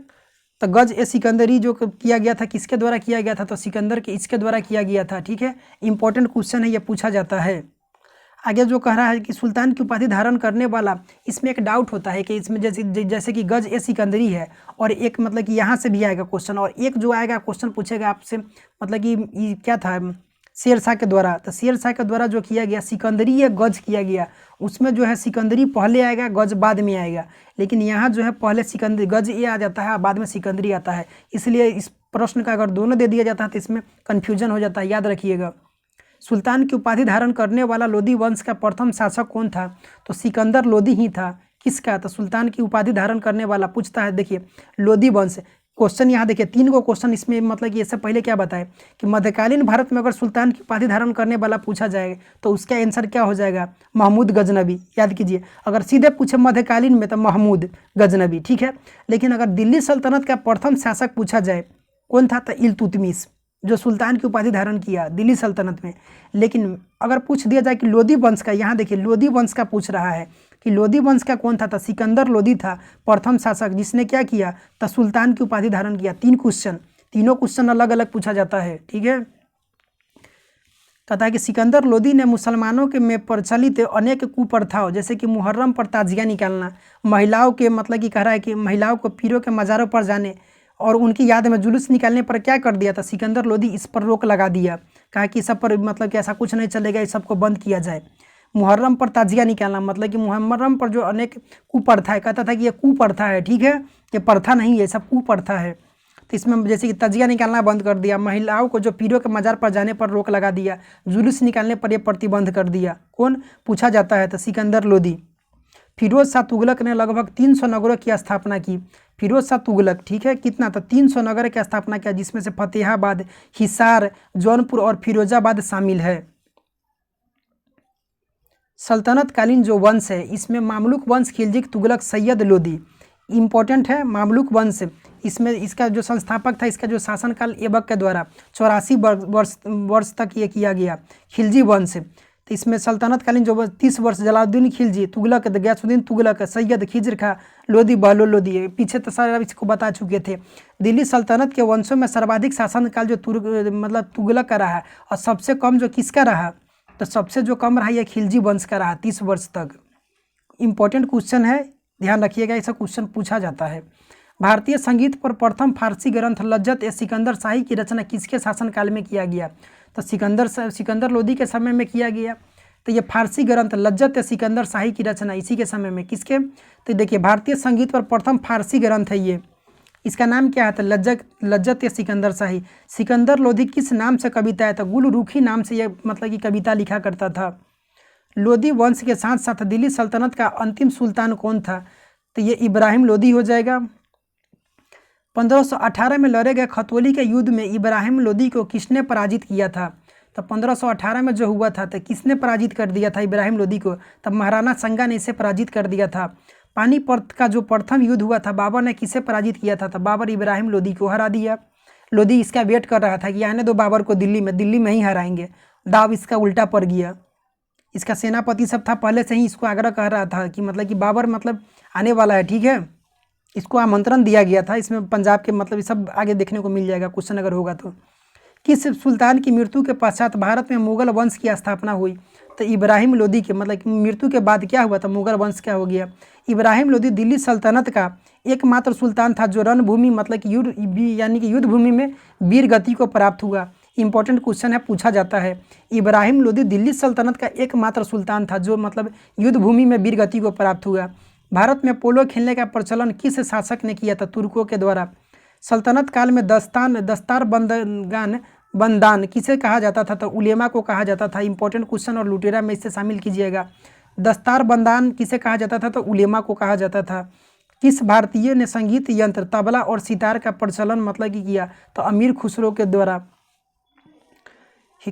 Speaker 1: तो गज ए सिकंदरी जो किया गया था किसके द्वारा किया गया था, तो सिकंदर के इसके द्वारा किया गया था, ठीक है। इंपॉर्टेंट क्वेश्चन है, ये पूछा जाता है। आगे जो कह रहा है कि सुल्तान की उपाधि धारण करने वाला, इसमें एक डाउट होता है कि इसमें जैसे कि गज ए सिकंदरी है और एक मतलब कि यहाँ से भी आएगा क्वेश्चन, और एक जो आएगा क्वेश्चन पूछेगा आपसे, मतलब कि क्या था, शेर शाह के द्वारा। तो शेर शाह के द्वारा जो किया गया सिकंदरी या गज किया गया, उसमें जो है सिकंदरी पहले आएगा, गज बाद में आएगा। लेकिन यहाँ जो है पहले सिकंदरी गज ये आ जाता है, बाद में सिकंदरी आता है। इसलिए इस प्रश्न का अगर दोनों दे दिया जाता है तो इसमें कन्फ्यूजन हो जाता है, याद रखिएगा। सुल्तान की उपाधि धारण करने वाला लोधी वंश का प्रथम शासक कौन था, तो सिकंदर लोधी ही था। किसका, तो सुल्तान की उपाधि धारण करने वाला पूछता है। देखिए लोधी वंश क्वेश्चन यहाँ देखिए 3 को क्वेश्चन इसमें, मतलब कि इससे पहले क्या बताए कि मध्यकालीन भारत में अगर सुल्तान की उपाधि धारण करने वाला पूछा जाए तो उसका आंसर क्या हो जाएगा, महमूद गजनबी। याद कीजिए, अगर सीधे पूछे मध्यकालीन में तो महमूद गजनबी, ठीक है। लेकिन अगर दिल्ली सल्तनत का प्रथम शासक पूछा जाए कौन था, तो इल्तुतमिश, जो सुल्तान की उपाधि धारण किया दिल्ली सल्तनत में। लेकिन अगर पूछ दिया जाए कि लोधी वंश का, यहाँ देखिए लोधी वंश का पूछ रहा है कि लोधी वंश का कौन था, तो सिकंदर लोधी था प्रथम शासक, जिसने क्या किया, तो सुल्तान की उपाधि धारण किया। 3 क्वेश्चन, तीनों क्वेश्चन अलग अलग पूछा जाता है, ठीक है। कहता है कि सिकंदर लोधी ने मुसलमानों के में प्रचलित अनेक कुप्रथाओं, जैसे कि मुहर्रम पर ताजिया निकालना, महिलाओं के मतलब कि कह रहा है कि महिलाओं को पीरों के मज़ारों पर जाने और उनकी याद में जुलूस निकालने पर क्या कर दिया था, सिकंदर लोधी इस पर रोक लगा दिया। कहा कि सब पर मतलब कि ऐसा कुछ नहीं चलेगा, इस सबको बंद किया जाए। मुहर्रम पर ताजिया निकालना मतलब कि मुहर्रम पर जो अनेक कुप्रथा है, कहता था कि ये कुप्रथा है, ठीक है, ये प्रथा नहीं है, सब कुप्रथा है। तो इसमें जैसे कि तजिया निकालना बंद कर दिया, महिलाओं को जो पीरों के मज़ार पर जाने पर रोक लगा दिया, जुलूस निकालने पर यह प्रतिबंध कर दिया। कौन पूछा जाता है? तो सिकंदर लोदी। फिरोज शाह तुगलक ने लगभग 300 नगरों की स्थापना की। फिरोज शाह तुगलक, ठीक है, कितना? तो 300 नगर की स्थापना किया, जिसमें से फतेहाबाद, हिसार, जौनपुर और फिरोजाबाद शामिल है। सल्तनत कालीन जो वंश है इसमें मामलुक वंश, खिलजी, तुगलक, सैयद, लोदी इम्पोर्टेंट है। मामलुक वंश इसमें इसका जो संस्थापक था, इसका जो शासनकाल ऐबक के द्वारा 84 वर्ष तक ये किया गया। खिलजी वंश, तो इसमें सल्तनत कालीन जो 30 वर्ष जलालुद्दीन खिलजी, तुगलक गयासुद्दीन तुगलक, सैयद, खिज्र खां, लोदी, बहलोल लोदी, पीछे तो सारे इसको बता चुके थे। दिल्ली सल्तनत के वंशों में सर्वाधिक शासनकाल जो मतलब तुगलक का रहा, और सबसे कम जो किसका रहा? तो सबसे जो कम रहा यह खिलजी वंश का रहा, 30 वर्ष तक। इम्पोर्टेंट क्वेश्चन है, ध्यान रखिएगा, ऐसा क्वेश्चन पूछा जाता है। भारतीय संगीत पर प्रथम फारसी ग्रंथ लज्जत ए सिकंदर शाही की रचना किसके शासनकाल में किया गया? तो सिकंदर लोदी के समय में किया गया। तो ये फारसी ग्रंथ लज्जत ए सिकंदर शाही की रचना इसी के समय में, किसके? तो देखिए, भारतीय संगीत पर प्रथम फारसी ग्रंथ है ये, इसका नाम क्या है? तो लज्जत ए सिकंदर शाही। सिकंदर लोदी किस नाम से कविता है? तो गुल रूखी नाम से यह मतलब कि कविता लिखा करता था। लोदी वंश के साथ साथ दिल्ली सल्तनत का अंतिम सुल्तान कौन था? तो ये इब्राहिम लोदी हो जाएगा। 1518 में लड़े गए खतौली के युद्ध में इब्राहिम लोदी को किसने पराजित किया था? तो 1518 में जो हुआ था तो किसने पराजित कर दिया था इब्राहिम लोदी को? तब महाराणा संगा ने इसे पराजित कर दिया था। पानीपत का जो प्रथम युद्ध हुआ था, बाबर ने किसे पराजित किया था? तो बाबर इब्राहिम लोदी को हरा दिया। लोदी इसका वेट कर रहा था कि आने दो बाबर को दिल्ली में ही हराएंगे। दाव इसका उल्टा पड़ गया। इसका सेनापति सब था, पहले से ही इसको आग्रह कर रहा था कि मतलब कि बाबर मतलब आने वाला है, ठीक है, इसको आमंत्रण दिया गया था। इसमें पंजाब के मतलब ये सब आगे देखने को मिल जाएगा क्वेश्चन अगर होगा तो। किस सुल्तान की मृत्यु के पश्चात भारत में मुगल वंश की स्थापना हुई? तो इब्राहिम लोदी के मतलब मृत्यु के बाद क्या हुआ? तो मुगल वंश क्या हो गया? इब्राहिम लोदी दिल्ली सल्तनत का एकमात्र सुल्तान था जो रणभूमि मतलब कि युद्ध भूमि में वीर गति को प्राप्त हुआ। इंपॉर्टेंट क्वेश्चन है, पूछा जाता है। इब्राहिम लोदी दिल्ली सल्तनत का एकमात्र सुल्तान था जो मतलब युद्ध भूमि में वीर गति को प्राप्त हुआ। भारत में पोलो खेलने का प्रचलन किस शासक ने किया था? तुर्कों के द्वारा। सल्तनत काल में दस्तार बंदान किसे कहा जाता था? तो उलेमा को कहा जाता था। इंपॉर्टेंट क्वेश्चन और लुटेरा में इससे शामिल कीजिएगा। दस्तार बंदान किसे कहा जाता था? तो उलेमा को कहा जाता था। किस भारतीय ने संगीत यंत्र तबला और सितार का प्रचलन मतलब कि किया? तो अमीर खुसरो के द्वारा।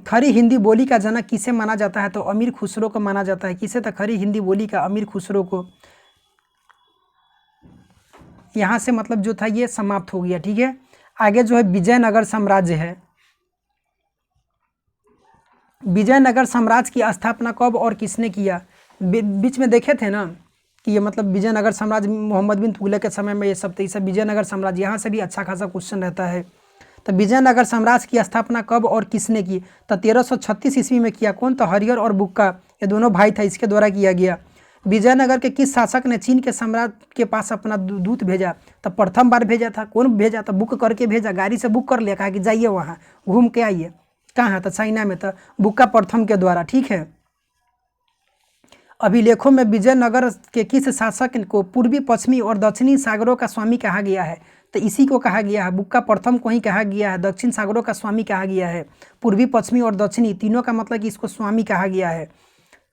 Speaker 1: खरी हिंदी बोली का जनक किसे माना जाता है? तो अमीर खुसरो को माना जाता है। किसे? तो खरी हिंदी बोली का अमीर खुसरो को। यहाँ से मतलब जो था ये समाप्त हो गया, ठीक है। आगे जो है विजयनगर साम्राज्य है। विजयनगर साम्राज्य की स्थापना कब और किसने किया? बीच में देखे थे ना कि ये मतलब विजयनगर साम्राज्य मोहम्मद बिन तुगलक के समय में ये सब थे। विजयनगर साम्राज्य, यहाँ से भी अच्छा खासा क्वेश्चन रहता है। तो विजयनगर साम्राज्य की स्थापना कब और किसने की? तो 1336 ईस्वी में किया। कौन? तो हरिहर और बुक्का, ये दोनों भाई था, इसके द्वारा किया गया। विजयनगर के किस शासक ने चीन के सम्राट के पास अपना दूत भेजा? तो प्रथम बार भेजा था। कौन भेजा? तो बुक करके भेजा, गाड़ी से बुक कर लिया, कहा कि जाइए वहाँ घूम के आइए। कहाँ? तो चाइना में। तो बुक्का प्रथम के द्वारा, ठीक है। अभिलेखों में विजयनगर के किस शासक को पूर्वी, पश्चिमी और दक्षिणी सागरों का स्वामी कहा गया है? तो इसी को कहा गया है, बुक्का प्रथम को ही कहा गया है दक्षिण सागरों का स्वामी कहा गया है। पूर्वी, पश्चिमी और दक्षिणी तीनों का मतलब कि इसको स्वामी कहा गया है,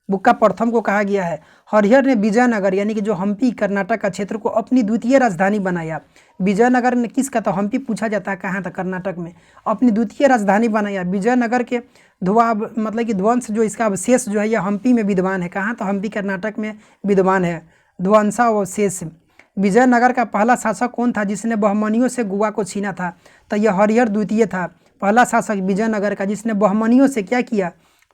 Speaker 1: बुक्का प्रथम को कहा गया है। हरिहर ने विजयनगर यानी कि जो हम्पी कर्नाटक का क्षेत्र को अपनी द्वितीय राजधानी बनाया। विजयनगर ने किसका? तो हम्पी पूछा जाता है कहाँ था? कर्नाटक में। अपनी द्वितीय राजधानी बनाया। विजयनगर के मतलब कि ध्वंस जो इसका अवशेष जो है यह हम्पी में विद्यमान है। कहाँ? तो हम्पी कर्नाटक में विद्यमान है ध्वंसावशेष। विजयनगर का पहला शासक कौन था जिसने बहमनियों से गोवा को छीना था? तो यह हरिहर द्वितीय था, पहला शासक विजयनगर का जिसने बहमनियों से क्या किया?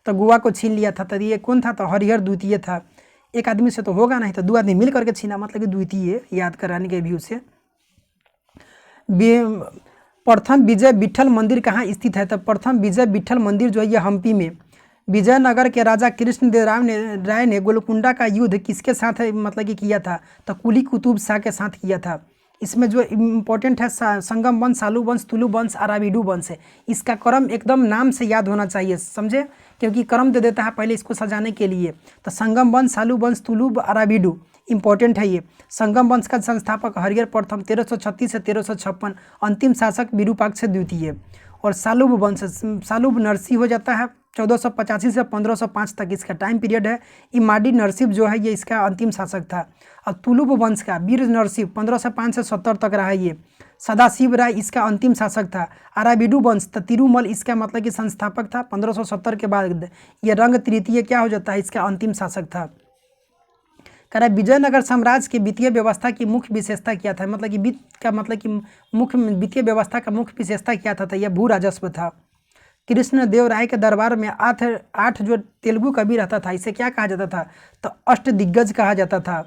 Speaker 1: तो गोवा को छीन लिया था। तो ये कौन था? तो हरिहर द्वितीय था। एक आदमी से तो होगा नहीं, तो दो आदमी मिल करके छीना, मतलब कि द्वितीय, याद कराने के व्यू से। प्रथम विजय विट्ठल मंदिर कहाँ स्थित है? तो प्रथम विजय विट्ठल मंदिर जो है यह हम्पी में। विजयनगर के राजा कृष्णदेव राय ने गोलकुंडा का युद्ध किसके साथ मतलब कि किया था? तो कुली कुतुब शाह के साथ किया था। इसमें जो इम्पोर्टेंट है संगम वंश, सालू वंश, तुलु वंश, अराविडू वंश है। इसका क्रम एकदम नाम से याद होना चाहिए, समझे, क्योंकि क्रम दे देता है पहले इसको सजाने के लिए। तो संगम वंश, सालू वंश, तुलु, अराविडू, इंपॉर्टेंट है ये। संगम वंश का संस्थापक हरिहर प्रथम 1336 से 1356, अंतिम शासक विरूपाक्ष द्वितीय। और सालुब वंश, सालुब नरसिंह हो जाता है 1485 से 1505 तक इसका टाइम पीरियड है। इमाडी नरसिंह जो है ये इसका अंतिम शासक था। और तुलुब वंश का वीर नरसिंह 1505 से 70 तक रहा ये। सदाशिव राय इसका अंतिम शासक था। अराबिडु वंश तिरुमल इसका मतलब कि संस्थापक था 1570 के बाद। ये रंग तृतीय क्या हो जाता है, इसका अंतिम शासक था। कह रहा है विजयनगर साम्राज्य की वित्तीय व्यवस्था की मुख्य विशेषता क्या था, मतलब कि वित्त का मतलब कि मुख्य वित्तीय व्यवस्था का मुख्य विशेषता क्या था, तो यह भू राजस्व था। कृष्णदेव राय के दरबार में आठ जो तेलुगु कवि रहता था इसे क्या कहा जाता था, तो अष्ट दिग्गज कहा जाता था।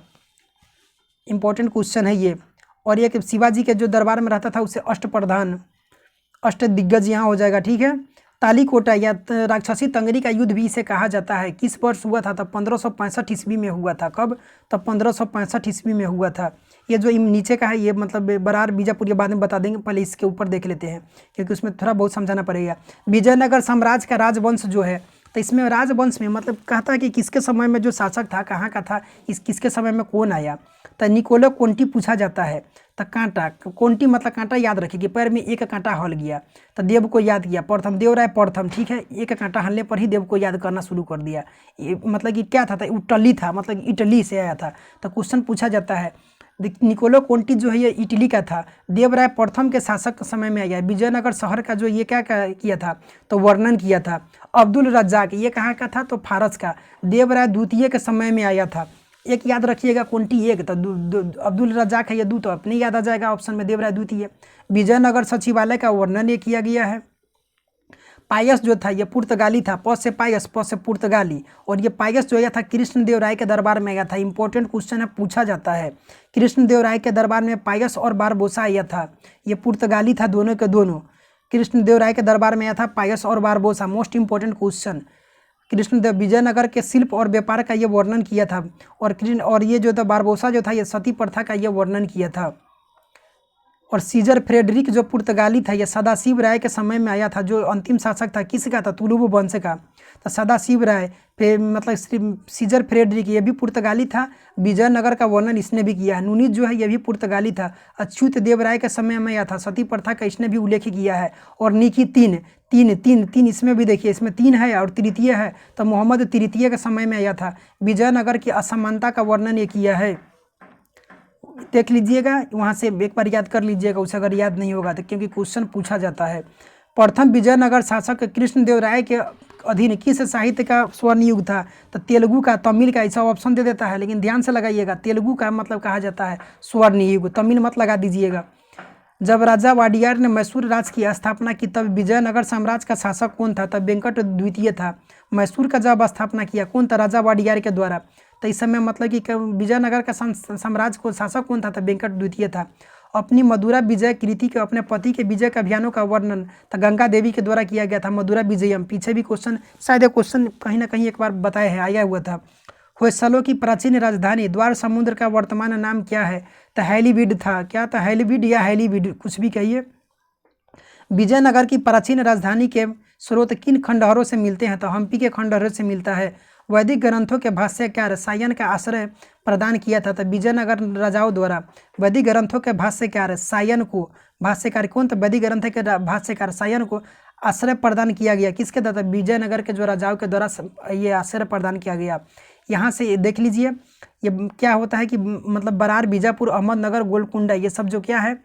Speaker 1: इंपॉर्टेंट क्वेश्चन है ये। और एक शिवाजी के जो दरबार में रहता था उसे अष्टप्रधान, अष्ट दिग्गज यहाँ हो जाएगा, ठीक है। तालीकोटा या राक्षसी तंगरी का युद्ध भी इसे कहा जाता है। किस वर्ष हुआ था, तब 1565 ईस्वी में हुआ था। कब, तब 1565 ईस्वी में हुआ था। ये जो नीचे का है ये मतलब बरार बीजापुर, ये बाद में बता देंगे, पहले इसके ऊपर देख लेते हैं क्योंकि उसमें थोड़ा बहुत समझाना पड़ेगा। विजयनगर साम्राज्य का राजवंश जो है, तो इसमें राजवंश में मतलब कहता है कि किसके समय में जो शासक था कहाँ का था, किसके समय में कौन आया। तो निकोलो कोंटी पूछा जाता है। तो कांटा, कोंटी मतलब कांटा याद रखिए, पैर में एक कांटा हल गया तो देव को याद किया, प्रथम देवराय प्रथम, ठीक है। एक कांटा हलने पर ही देव को याद करना शुरू कर दिया। ये मतलब कि क्या था, इटली था, मतलब इटली से आया था। तो क्वेश्चन पूछा जाता है। निकोलो कोंटी जो है ये इटली का था। देवराय प्रथम के शासक समय में आया। विजयनगर शहर का जो ये क्या किया था, तो वर्णन किया था। अब्दुल रज्जाक ये कहाँ का था, तो फारस का। देवराय द्वितीय के समय में आया था। एक याद रखिएगा, कोंटी एक, तो अब्दुल रज्जाक है ये दो, तो अपने याद आ जाएगा ऑप्शन में देवराय द्वितीय। विजयनगर सचिवालय का वर्णन ये किया गया है। पायस जो था ये पुर्तगाली था, प से पायस, प से पुर्तगाली। और ये पायस जो आया था कृष्णदेव राय के दरबार में आया था। इंपॉर्टेंट क्वेश्चन है, पूछा जाता है। कृष्णदेव राय के दरबार में पायस और बारबोसा आया था। ये पुर्तगाली था दोनों के दोनों। कृष्णदेव राय के दरबार में आया था पायस और Barbosa. Most important question. Krishnadeva Vijayanagar के शिल्प और व्यापार का ये वर्णन किया था। और ये जो था बारबोसा जो था ये सती प्रथा का ये वर्णन किया था। और सीजर फ्रेडरिक जो पुर्तगाली था ये सदाशिव राय के समय में आया था। जो अंतिम शासक था किसका था, तुलुब वंश का। तो सदाशिव राय फिर मतलब सीजर फ्रेडरिक ये भी पुर्तगाली था। विजयनगर का वर्णन इसने भी किया है। नूनिज जो है ये भी पुर्तगाली था। अच्युत देव राय के समय में आया था। सती प्रथा का इसने भी उल्लेख किया है। और निकी तीन इसमें भी देखिए, इसमें तीन है और तृतीय है, तो मोहम्मद तृतीय के समय में आया था। विजयनगर की असमानता का वर्णन ये किया है। देख लीजिएगा, वहाँ से एक बार याद कर लीजिएगा उसे अगर याद नहीं होगा तो, क्योंकि क्वेश्चन पूछा जाता है। प्रथम विजयनगर शासक कृष्णदेव राय के अधीन किस साहित्य का स्वर्ण युग था, तो तेलुगु का, तमिल का, ऐसा ऑप्शन दे देता है, लेकिन ध्यान से लगाइएगा। तेलुगु का मतलब कहा जाता है स्वर्ण युग, तमिल मत लगा दीजिएगा। जब राजा वाडियार ने मैसूर राज्य की स्थापना की तब विजयनगर साम्राज्य का शासक कौन था, तब वेंकट द्वितीय था। मैसूर का जब स्थापना किया कौन था, राजा वाडियार के द्वारा। तो इस समय मतलब कि विजयनगर का साम्राज्य को शासक कौन था, तो वेंकट द्वितीय था। अपनी मदुरा विजय कृति के अपने पति के विजय के अभियानों का वर्णन तो गंगा देवी के द्वारा किया गया था। मदुरा विजयम, पीछे भी क्वेश्चन शायद क्वेश्चन कहीं ना कहीं एक बार बताया है, आया हुआ था। होयसलों की प्राचीन राजधानी द्वार समुद्र का वर्तमान नाम क्या है, तो हैलीवीड था। क्या था, हैलीवीड या हैलीवीड कुछ भी कहिए। विजयनगर की प्राचीन राजधानी के स्रोत किन खंडहरों से मिलते हैं, तो हम्पी के खंडहरों से मिलता है। वैदिक ग्रंथों के भाष्यकार सायन का आश्रय प्रदान किया था, तो विजयनगर राजाओं द्वारा वैदिक ग्रंथों के भाष्यकार सायन को, भाष्यकार कौन, तो वैदिक ग्रंथ के भाष्यकार सायन को आश्रय प्रदान किया गया। किसके द्वारा, विजयनगर के जो राजाओं के द्वारा ये आश्रय प्रदान किया गया। यहाँ से देख लीजिए ये क्या होता है कि मतलब बरार, बीजापुर, अहमदनगर, गोलकुंडा ये सब जो क्या है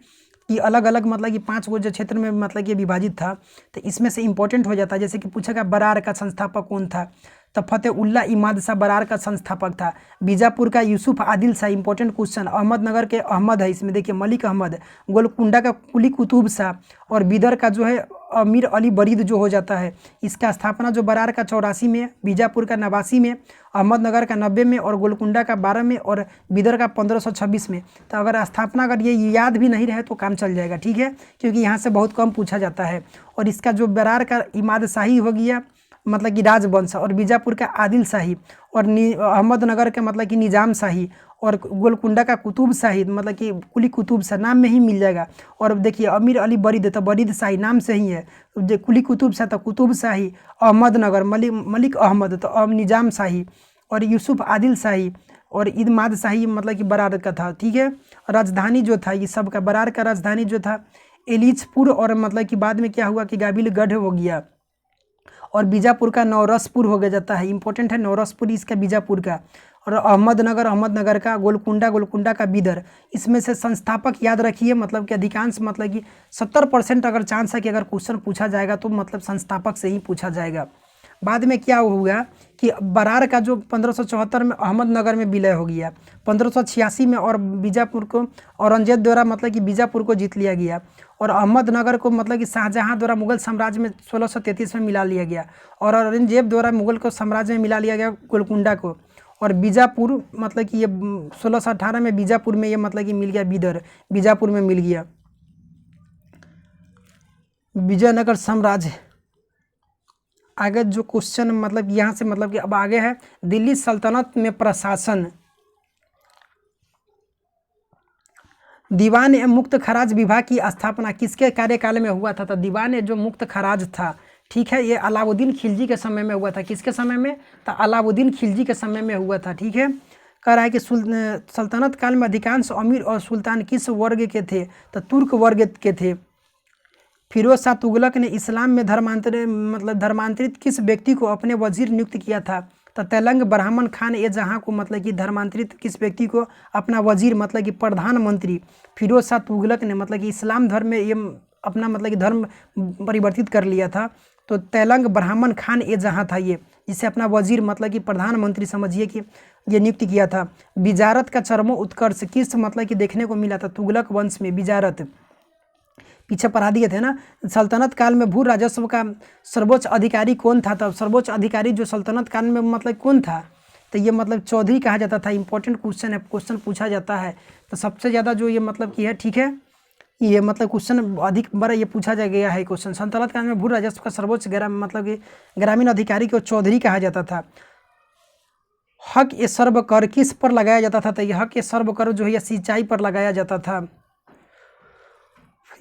Speaker 1: कि अलग अलग मतलब कि 5 गो जो क्षेत्र में मतलब कि विभाजित था। तो इसमें से इंपॉर्टेंट हो जाता है, जैसे कि पूछेगा बरार का संस्थापक कौन था, तो फतेहुल्लाह इमाद शाह बरार का संस्थापक था। बीजापुर का यूसुफ आदिल शाह, इंपॉर्टेंट क्वेश्चन। अहमदनगर के अहमद है, इसमें देखिए मलिक अहमद। गोलकुंडा का कुली कुतुब शाह। और बीदर का जो है अमीर अली बरीद जो हो जाता है। इसका स्थापना जो बरार का 84 में, बीजापुर का 89 में, अहमदनगर का 90 में और गोलकुंडा का 12 में और बीदर का 1526 में। तो अगर स्थापना अगर ये याद भी नहीं रहे तो काम चल जाएगा, ठीक है, क्योंकि यहाँ से बहुत कम पूछा जाता है। और इसका जो बरार का इमाद शाही हो गया मतलब कि राजवंश, और बीजापुर का आदिल शाही, और अहमदनगर के मतलब कि निजाम शाही, और गोलकुंडा का कुतुब शाही मतलब कि कुली कुतुब शाह, नाम में ही मिल जाएगा। और देखिए अमीर अली बरीद तो बरीद शाही नाम से ही है। जो कुली कुतुब शाह तो कुतुब शाही। अहमदनगर मलिक अहमद तो अब निजाम शाही। और यूसुफ आदिल शाही और इदमाद शाही मतलब कि बरार का था, ठीक है। राजधानी जो था ये सब का, बरार का राजधानी जो था एलिचपुर, और मतलब कि बाद में क्या हुआ कि गाबिलगढ़ हो गया, और बीजापुर का नौरसपुर हो गया जाता है, इंपॉर्टेंट है नौरसपुर इसका बीजापुर का, और अहमदनगर का, गोलकुंडा का बीदर। इसमें से संस्थापक याद रखिए, मतलब कि अधिकांश मतलब कि 70% अगर चांस है कि अगर क्वेश्चन पूछा जाएगा तो मतलब संस्थापक से ही पूछा जाएगा। बाद में क्या हुआ कि बरार का जो 1574 में अहमदनगर में विलय हो गया, 1586 में, और बीजापुर को औरंगजेब द्वारा मतलब कि बीजापुर को जीत लिया गया, और अहमदनगर को मतलब कि शाहजहां द्वारा मुगल साम्राज्य में 1633 में मिला लिया गया, और औरंगजेब द्वारा मुगल को साम्राज्य में मिला लिया गया गोलकुंडा को, और बीजापुर मतलब कि ये 1618 में बीजापुर में ये मतलब कि मिल गया बीदर, बीजापुर में मिल गया। विजयनगर साम्राज्य, आगे जो क्वेश्चन मतलब यहाँ से मतलब कि अब आगे है दिल्ली सल्तनत में प्रशासन। दीवान ए मुक्त खराज विभाग की स्थापना किसके कार्यकाल में हुआ था? तो दीवान ए जो मुक्त खराज था, ठीक है, ये अलाउद्दीन खिलजी के समय में हुआ था। किसके समय में? तो अलाउद्दीन खिलजी के समय में हुआ था, ठीक है। कह रहा है कि सल्तनत काल में अधिकांश अमीर और सुल्तान किस वर्ग के थे? तो तुर्क वर्ग के थे। फिरोज शाह तुगलक ने इस्लाम में धर्मांतरित किस व्यक्ति को अपने वजीर नियुक्त किया था? तो तेलंग ब्राह्मण खान ए जहाँ को मतलब कि धर्मांतरित किस व्यक्ति को अपना वजीर मतलब कि प्रधानमंत्री फिरोज शाह तुगलक ने मतलब कि इस्लाम धर्म में ये अपना मतलब कि धर्म परिवर्तित कर लिया था। तो तेलंग ब्राह्मण खान ए जहाँ था ये, जिसे अपना वजीर मतलब कि प्रधानमंत्री समझिए कि ये नियुक्त किया था। बिजारत का चरमो उत्कर्ष किस मतलब कि देखने को मिला था? तुगलक वंश में बिजारत, पीछे पढ़ा दिए थे ना। सल्तनत काल में भू राजस्व का सर्वोच्च अधिकारी कौन था? तब सर्वोच्च अधिकारी जो सल्तनत काल में मतलब कौन था? तो ये मतलब चौधरी कहा जाता था। इंपॉर्टेंट क्वेश्चन है, क्वेश्चन पूछा जाता है। तो सबसे ज़्यादा जो ये मतलब कि है, ठीक है, ये मतलब क्वेश्चन अधिक बड़ा ये पूछा जा गया है क्वेश्चन। सल्तनत काल में भू राजस्व का सर्वोच्च मतलब कि ग्रामीण अधिकारी को चौधरी कहा जाता था। हक ए सर्व कर किस पर लगाया जाता था? तो यह हक ए सर्व कर जो है यह सिंचाई पर लगाया जाता था।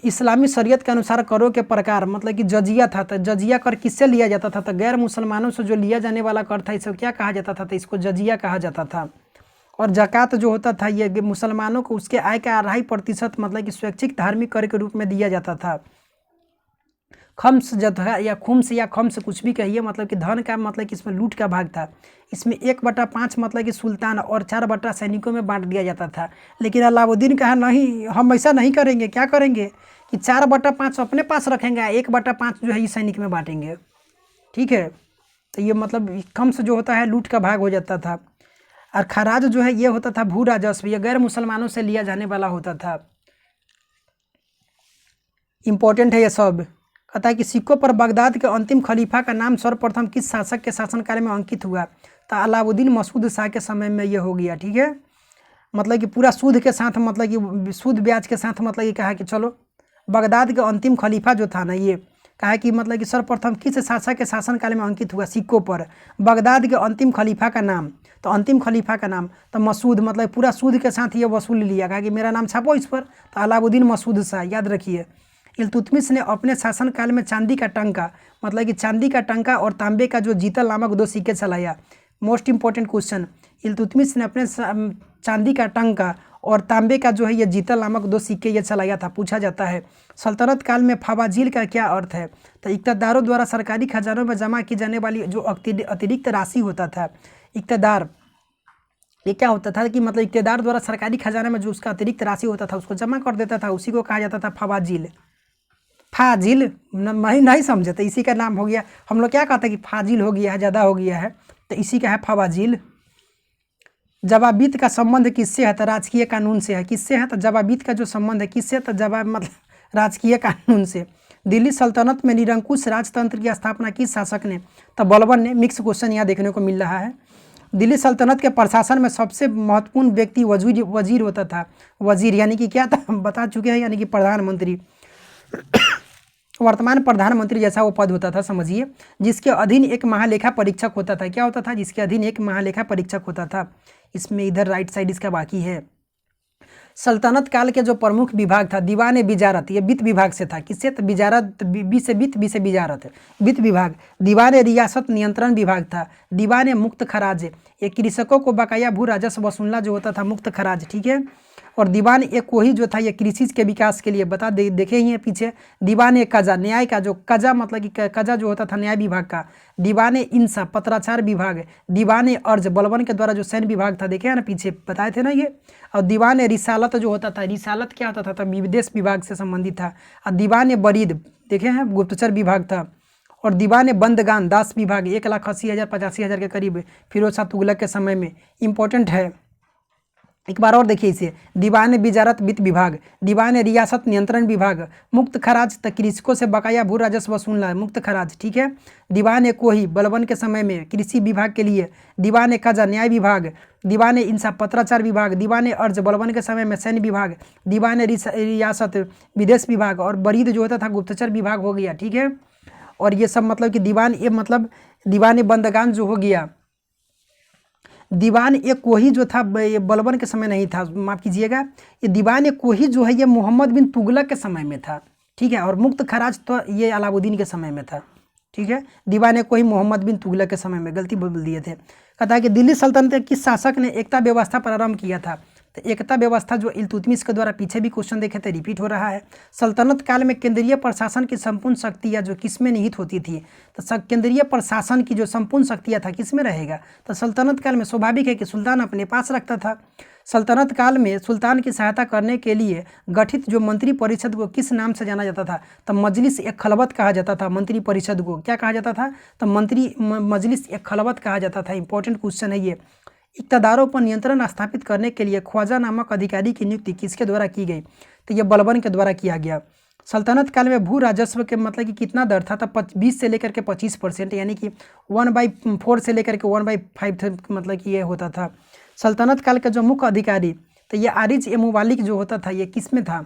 Speaker 1: इस्लामी शरीयत के अनुसार करों के प्रकार मतलब कि जजिया था। तो जजिया कर किससे लिया जाता था? तो गैर मुसलमानों से जो लिया जाने वाला कर था इसे क्या कहा जाता था? तो इसको जजिया कहा जाता था। और ज़कात जो होता था ये मुसलमानों को उसके आय का 2.5% मतलब कि स्वैच्छिक धार्मिक कर के रूप में दिया जाता था। खम्स जो था या खुम्स या खम्स कुछ भी कहिए, मतलब कि धन का मतलब कि इसमें लूट का भाग था। इसमें 1/5 मतलब कि सुल्तान और 4 सैनिकों में बांट दिया जाता था। लेकिन अलाउद्दीन कहा नहीं, हम ऐसा नहीं करेंगे। क्या करेंगे कि 4/5 अपने पास रखेंगे, 1/5 जो है ये सैनिक में बांटेंगे, ठीक है। तो ये मतलब खम्स जो होता है लूट का भाग हो जाता था। और खराज जो है ये होता था भू राजस्व, ये गैर मुसलमानों से लिया जाने वाला होता था। इंपॉर्टेंट है ये सब। कहता है कि सिक्कों पर बगदाद के अंतिम खलीफा का नाम सर्वप्रथम किस शासक के शासनकाल में अंकित हुआ? तो अलाउद्दीन मसूद शाह के समय में ये हो गया, ठीक है। मतलब कि पूरा सूद के साथ मतलब कि सूद ब्याज के साथ मतलब कि कहा कि चलो बगदाद के अंतिम खलीफा जो था ना, ये कहा कि मतलब कि सर्वप्रथम किस शासक के शासनकाल में अंकित हुआ? सिक्कों पर बगदाद के अंतिम खलीफा का नाम। तो अंतिम खलीफा का नाम तो मसूद, मतलब पूरा सूद के साथ ये वसूल लिया, कहा कि मेरा नाम छापो इस पर। तो अलाउद्दीन मसूद शाह, याद रखिए। इल्तुतमिश ने अपने शासनकाल में चांदी का टंका मतलब कि चांदी का टंका और तांबे का जो जीतल नामक 2 सिक्के चलाया। मोस्ट इंपॉर्टेंट क्वेश्चन, इल्तुतमिश ने अपने चांदी का टंका और तांबे का जो है ये जीतल नामक 2 सिक्के ये चलाया था, पूछा जाता है। सल्तनत काल में फवाजील का क्या अर्थ है? तो इक़्तिदारों द्वारा सरकारी खजानों में जमा की जाने वाली जो अतिरिक्त राशि होता था, इक़्तिदार, ये क्या होता था कि मतलब इक़्तिदार द्वारा सरकारी खजाने में जो उसका अतिरिक्त राशि होता था उसको जमा कर देता था, उसी को कहा जाता था फवाजील। फाजिल नहीं समझे तो इसी का नाम हो गया। हम लोग क्या कहते हैं कि फाजिल हो गया है, ज़्यादा हो गया है, तो इसी का है फवाजिल। जवाबीत का संबंध किससे है? तो राजकीय कानून से है। किससे है? तो जवाबीत का जो संबंध है किससे? तो जवाब मतलब राजकीय कानून से। दिल्ली सल्तनत में निरंकुश राजतंत्र की स्थापना किस शासक ने? तो बलबन ने। मिक्स क्वेश्चन यहाँ देखने को मिल रहा है। दिल्ली सल्तनत के प्रशासन में सबसे महत्वपूर्ण व्यक्ति वजीर होता था। वजीर यानी कि क्या था बता चुके हैं, यानी कि प्रधानमंत्री। वर्तमान प्रधानमंत्री जैसा वो पद होता था, समझिए, जिसके अधीन एक महालेखा परीक्षक होता था। क्या होता था? जिसके अधीन एक महालेखा परीक्षक होता था। इसमें इधर राइट साइड इसका बाकी है। सल्तनत काल के जो प्रमुख विभाग था दीवान विजारत, ये वित्त विभाग से था। किससे? तो विजारत, बी से वित्त, बी से विजारत, वित्त विभाग। दीवान रियासत नियंत्रण विभाग था। दीवान मुक्त खराज, ये कृषकों को बकाया भू राजस्व वसूलना जो होता था, मुक्त खराज, ठीक है। और दीवान एक कोही जो था ये कृषि के विकास के लिए देखे ही हैं पीछे। दीवान ए कजा, न्याय का जो कजा मतलब कि कजा जो होता था न्याय विभाग का। दीवान इंसा, पत्राचार विभाग। दीवान अर्ज, बलबन के द्वारा जो सैन्य विभाग था, देखे हैं ना पीछे बताए थे ना ये। और दीवान रिसालत जो होता था, रिसालत क्या होता था? विदेश विभाग से संबंधित था। और दीवान बरीद, देखे हैं, गुप्तचर विभाग था। और दीवान बंदगान, दास विभाग, 1,80,000 85,000 के करीब फिरोज शाह तुगलक के समय में, इंपॉर्टेंट है। एक बार और देखिए इसे। दीवान विजारत, वित्त विभाग। दीवान रियासत नियंत्रण विभाग। मुक्त खराज, तो कृषकों से बकाया भू राजस्व वसूलना, मुक्त खराज, ठीक है। दीवान कोही, बलबन के समय में कृषि विभाग के लिए। दीवान कजा, न्याय विभाग। दीवान इंसा, पत्राचार विभाग। दीवान अर्ज, बलबन के समय में सैन्य विभाग। दीवान रियासत, विदेश विभाग। और बरीद जो होता था गुप्तचर विभाग हो गया, ठीक है। और ये सब मतलब कि दीवान ये मतलब दीवान बंदगान जो हो गया। दीवान एक कोही जो था ये बलबन के समय नहीं था, माफ़ कीजिएगा। ये दीवान एक कोही जो है ये मोहम्मद बिन तुगलक के समय में था, ठीक है। और मुक्त खराज तो ये अलाउद्दीन के समय में था, ठीक है। दीवान एक कोही मोहम्मद बिन तुगलक के समय में, गलती बोल दिए थे। कहता है कि दिल्ली सल्तनत के किस शासक ने एकता व्यवस्था प्रारंभ किया था? तो एकता व्यवस्था जो इल्तुतमिश के द्वारा, पीछे भी क्वेश्चन देखे थे, रिपीट हो रहा है। सल्तनत काल में केंद्रीय प्रशासन की संपूर्ण शक्तियाँ जो किस में निहित होती थी? तो केंद्रीय प्रशासन की जो संपूर्ण शक्तियाँ था किस में रहेगा? तो सल्तनत काल में स्वाभाविक है कि सुल्तान अपने पास रखता था। सल्तनत काल में सुल्तान की सहायता करने के लिए गठित जो मंत्री परिषद को किस नाम से जाना जाता था? तो मजलिस ए खलवत कहा जाता था। मंत्री परिषद को क्या कहा जाता था? तो मजलिस ए खलवत कहा जाता था। इंपॉर्टेंट क्वेश्चन है ये। इक़्तिदारों पर नियंत्रण स्थापित करने के लिए ख्वाजा नामक अधिकारी की नियुक्ति किसके द्वारा की गई? तो ये बलबन के द्वारा किया गया। सल्तनत काल में भू राजस्व के मतलब कि कितना दर था? तो 20 से लेकर के 25%, यानी कि 1/4 से लेकर के 1/5 मतलब कि ये होता था। सल्तनत काल का जो मुख्य अधिकारी, तो ये आरिज ए मुबालिक जो होता था, ये किस में था?